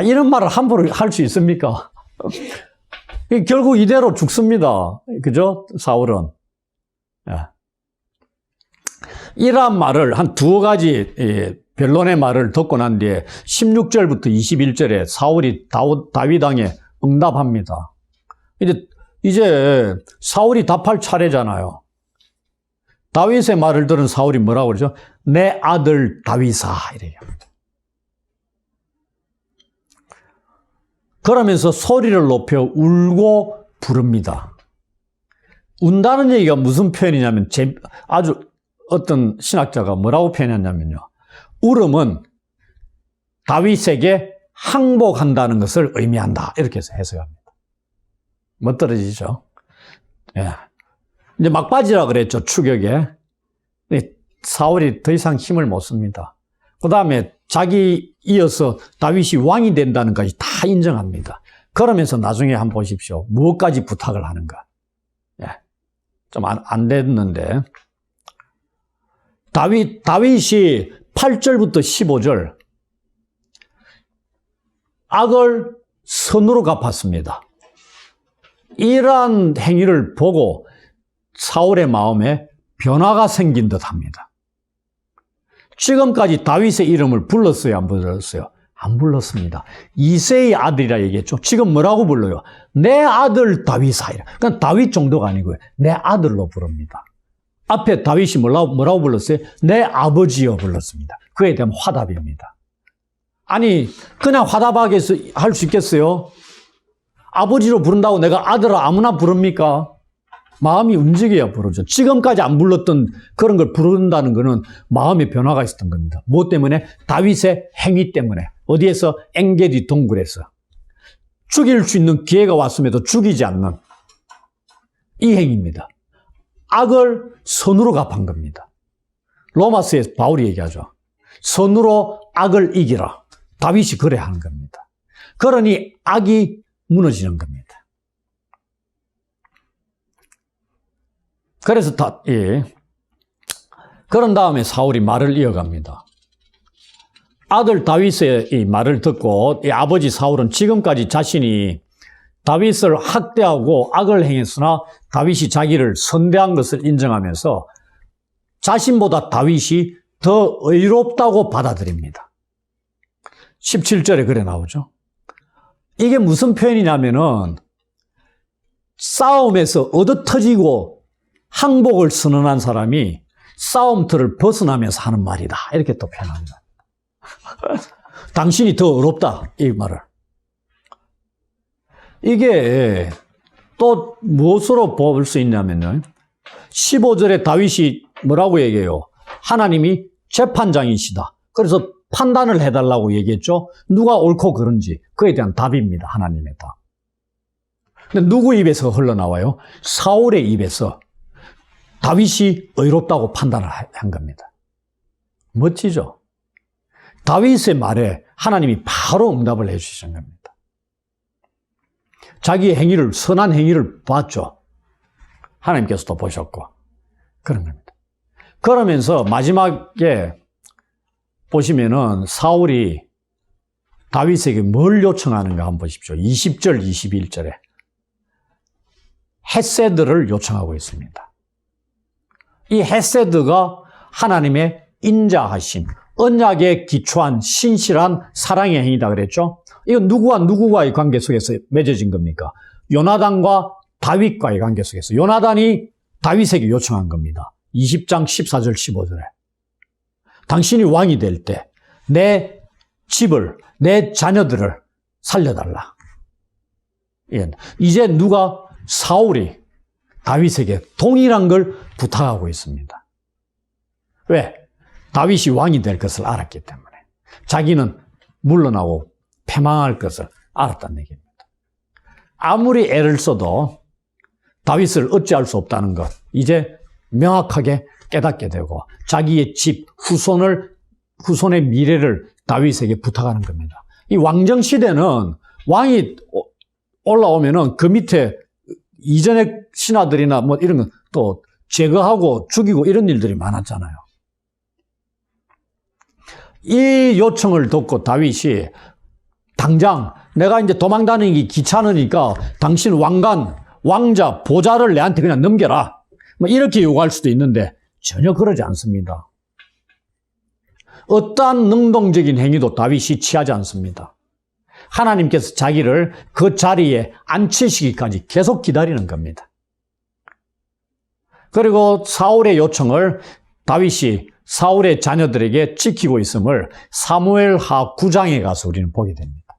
이런 말을 함부로 할 수 있습니까? 결국 이대로 죽습니다. 그죠? 사울은. 이러한 말을 한 두어 가지 변론의 말을 듣고 난 뒤에 16절부터 21절에 사울이 다윗 왕에 응답합니다. 이제 사울이 답할 차례잖아요. 다윗의 말을 들은 사울이 뭐라고 그러죠? 내 아들 다윗아 이래요. 그러면서 소리를 높여 울고 부릅니다. 운다는 얘기가 무슨 표현이냐면 아주 어떤 신학자가 뭐라고 표현했냐면요. 울음은 다윗에게 항복한다는 것을 의미한다. 이렇게 해서 해석합니다. 못 떨어지죠? 예. 이제 막바지라 그랬죠. 추격에. 사울이 더 이상 힘을 못 씁니다. 그 다음에 자기 이어서 다윗이 왕이 된다는 것까지 다 인정합니다. 그러면서 나중에 한번 보십시오. 무엇까지 부탁을 하는가. 예. 좀 안 됐는데. 다윗이 8절부터 15절 악을 선으로 갚았습니다. 이러한 행위를 보고 사울의 마음에 변화가 생긴 듯합니다. 지금까지 다윗의 이름을 불렀어요? 안 불렀어요? 안 불렀습니다. 이새의 아들이라 얘기했죠. 지금 뭐라고 불러요? 내 아들 다윗아. 그러니까 다윗 정도가 아니고요. 내 아들로 부릅니다. 앞에 다윗이 뭐라고 불렀어요? 내 아버지여 불렀습니다. 그에 대한 화답입니다. 아니 그냥 화답하게 할 수 있겠어요? 아버지로 부른다고 내가 아들을 아무나 부릅니까? 마음이 움직여야 부르죠. 지금까지 안 불렀던 그런 걸 부른다는 것은 마음의 변화가 있었던 겁니다. 무엇 때문에? 다윗의 행위 때문에. 어디에서? 엔게디 동굴에서. 죽일 수 있는 기회가 왔음에도 죽이지 않는 이 행위입니다. 악을 선으로 갚은 겁니다. 로마서에 바울이 얘기하죠. 선으로 악을 이기라. 다윗이 그래 하는 겁니다. 그러니 악이 무너지는 겁니다. 그래서 그런 다음에 사울이 말을 이어갑니다. 아들 다윗의 이 말을 듣고 이 아버지 사울은 지금까지 자신이 다윗을 학대하고 악을 행했으나 다윗이 자기를 선대한 것을 인정하면서 자신보다 다윗이 더 의롭다고 받아들입니다. 17절에 그래 나오죠. 이게 무슨 표현이냐면은 싸움에서 얻어터지고 항복을 선언한 사람이 싸움터를 벗어나면서 하는 말이다. 이렇게 또 표현합니다. 당신이 더 어렵다. 이 말을. 이게 또 무엇으로 볼 수 있냐면요. 15절에 다윗이 뭐라고 얘기해요? 하나님이 재판장이시다. 그래서 판단을 해달라고 얘기했죠. 누가 옳고 그른지 그에 대한 답입니다. 하나님의 답. 근데 누구 입에서 흘러나와요? 사울의 입에서 다윗이 의롭다고 판단을 한 겁니다. 멋지죠? 다윗의 말에 하나님이 바로 응답을 해주신 겁니다. 자기의 행위를, 선한 행위를 봤죠. 하나님께서도 보셨고 그런 겁니다. 그러면서 마지막에 보시면은 사울이 다윗에게 뭘 요청하는가 한번 보십시오. 20절, 21절에 헤세드를 요청하고 있습니다. 이 헤세드가 하나님의 인자하심, 언약에 기초한 신실한 사랑의 행위다 그랬죠. 이건 누구와 누구와의 관계 속에서 맺어진 겁니까? 요나단과 다윗과의 관계 속에서 요나단이 다윗에게 요청한 겁니다. 20장 14절 15절에 당신이 왕이 될 때 내 집을, 내 자녀들을 살려달라. 이제 누가 사울이 다윗에게 동일한 걸 부탁하고 있습니다. 왜? 다윗이 왕이 될 것을 알았기 때문에. 자기는 물러나고 패망할 것을 알았다는 얘기입니다. 아무리 애를 써도 다윗을 어찌할 수 없다는 것, 이제 명확하게 깨닫게 되고 자기의 집, 후손의 미래를 다윗에게 부탁하는 겁니다. 이 왕정 시대는 왕이 올라오면은 그 밑에 이전의 신하들이나 뭐 이런 거 또 제거하고 죽이고 이런 일들이 많았잖아요. 이 요청을 듣고 다윗이 당장 내가 이제 도망다니기 귀찮으니까 당신 왕자, 보좌를 내한테 그냥 넘겨라. 뭐 이렇게 요구할 수도 있는데 전혀 그러지 않습니다. 어떠한 능동적인 행위도 다윗이 취하지 않습니다. 하나님께서 자기를 그 자리에 앉히시기까지 계속 기다리는 겁니다. 그리고 사울의 요청을 다윗이 사울의 자녀들에게 지키고 있음을 사무엘하 9장에 가서 우리는 보게 됩니다.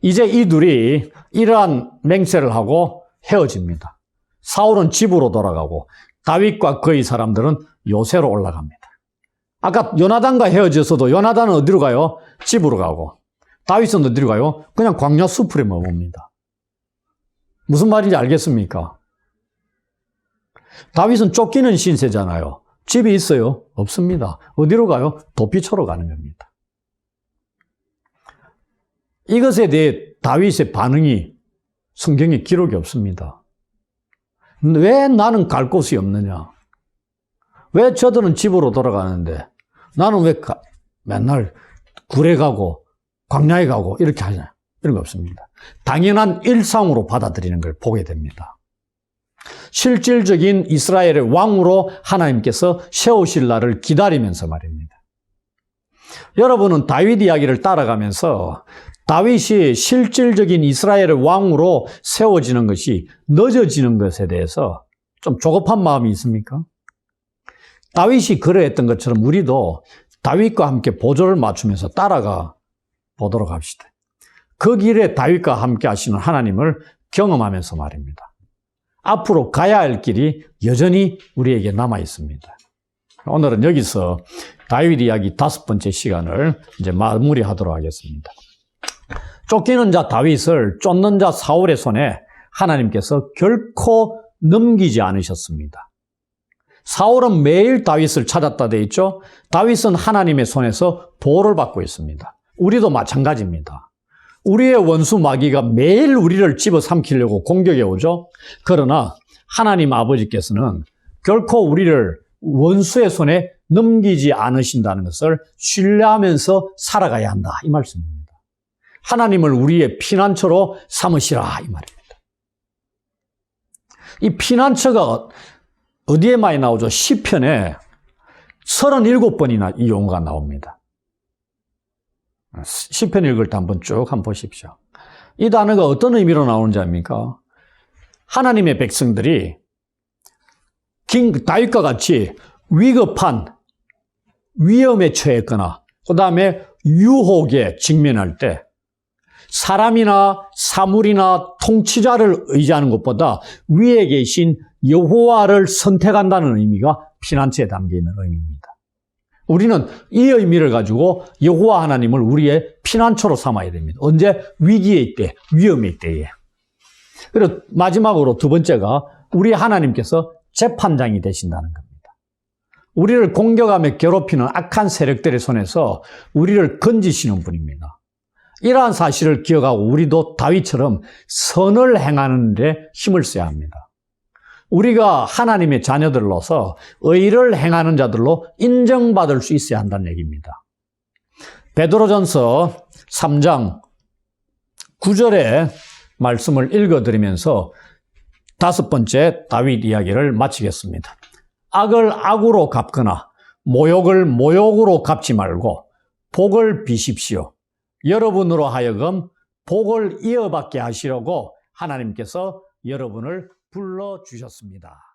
이제 이 둘이 이러한 맹세를 하고 헤어집니다. 사울은 집으로 돌아가고 다윗과 그의 사람들은 요새로 올라갑니다. 아까 요나단과 헤어져서도 요나단은 어디로 가요? 집으로 가고 다윗은 어디로 가요? 그냥 광야 수풀에 머뭅니다. 무슨 말인지 알겠습니까? 다윗은 쫓기는 신세잖아요. 집이 있어요? 없습니다. 어디로 가요? 도피처로 가는 겁니다. 이것에 대해 다윗의 반응이 성경에 기록이 없습니다. 왜 나는 갈 곳이 없느냐? 왜 저들은 집으로 돌아가는데 나는 왜 맨날 굴에 가고 광야에 가고 이렇게 하냐? 이런 거 없습니다. 당연한 일상으로 받아들이는 걸 보게 됩니다. 실질적인 이스라엘의 왕으로 하나님께서 세우실 날을 기다리면서 말입니다. 여러분은 다윗 이야기를 따라가면서 다윗이 실질적인 이스라엘의 왕으로 세워지는 것이 늦어지는 것에 대해서 좀 조급한 마음이 있습니까? 다윗이 그러했던 것처럼 우리도 다윗과 함께 보조를 맞추면서 따라가 보도록 합시다. 그 길에 다윗과 함께 하시는 하나님을 경험하면서 말입니다. 앞으로 가야 할 길이 여전히 우리에게 남아 있습니다. 오늘은 여기서 다윗 이야기 5번째 시간을 이제 마무리하도록 하겠습니다. 쫓기는 자 다윗을 쫓는 자 사울의 손에 하나님께서 결코 넘기지 않으셨습니다. 사울은 매일 다윗을 찾았다 돼 있죠. 다윗은 하나님의 손에서 보호를 받고 있습니다. 우리도 마찬가지입니다. 우리의 원수 마귀가 매일 우리를 집어삼키려고 공격해 오죠. 그러나 하나님 아버지께서는 결코 우리를 원수의 손에 넘기지 않으신다는 것을 신뢰하면서 살아가야 한다 이 말씀입니다. 하나님을 우리의 피난처로 삼으시라 이 말입니다. 이 피난처가 어디에 많이 나오죠? 시편에 37번이나 이 용어가 나옵니다. 시편 읽을 때 한번 쭉 한번 보십시오. 이 단어가 어떤 의미로 나오는지 압니까? 하나님의 백성들이 다윗과 같이 위급한 위험에 처했거나 그 다음에 유혹에 직면할 때 사람이나 사물이나 통치자를 의지하는 것보다 위에 계신 여호와를 선택한다는 의미가 피난처에 담겨있는 의미입니다. 우리는 이 의미를 가지고 여호와 하나님을 우리의 피난처로 삼아야 됩니다. 언제? 위기의 때, 위험의 때에. 그리고 마지막으로 두 번째가 우리 하나님께서 재판장이 되신다는 겁니다. 우리를 공격하며 괴롭히는 악한 세력들의 손에서 우리를 건지시는 분입니다. 이러한 사실을 기억하고 우리도 다윗처럼 선을 행하는 데 힘을 써야 합니다. 우리가 하나님의 자녀들로서 의를 행하는 자들로 인정받을 수 있어야 한다는 얘기입니다. 베드로전서 3장 9절의 말씀을 읽어드리면서 다섯 번째 다윗 이야기를 마치겠습니다. 악을 악으로 갚거나 모욕을 모욕으로 갚지 말고 복을 비십시오. 여러분으로 하여금 복을 이어받게 하시려고 하나님께서 여러분을 불러주셨습니다.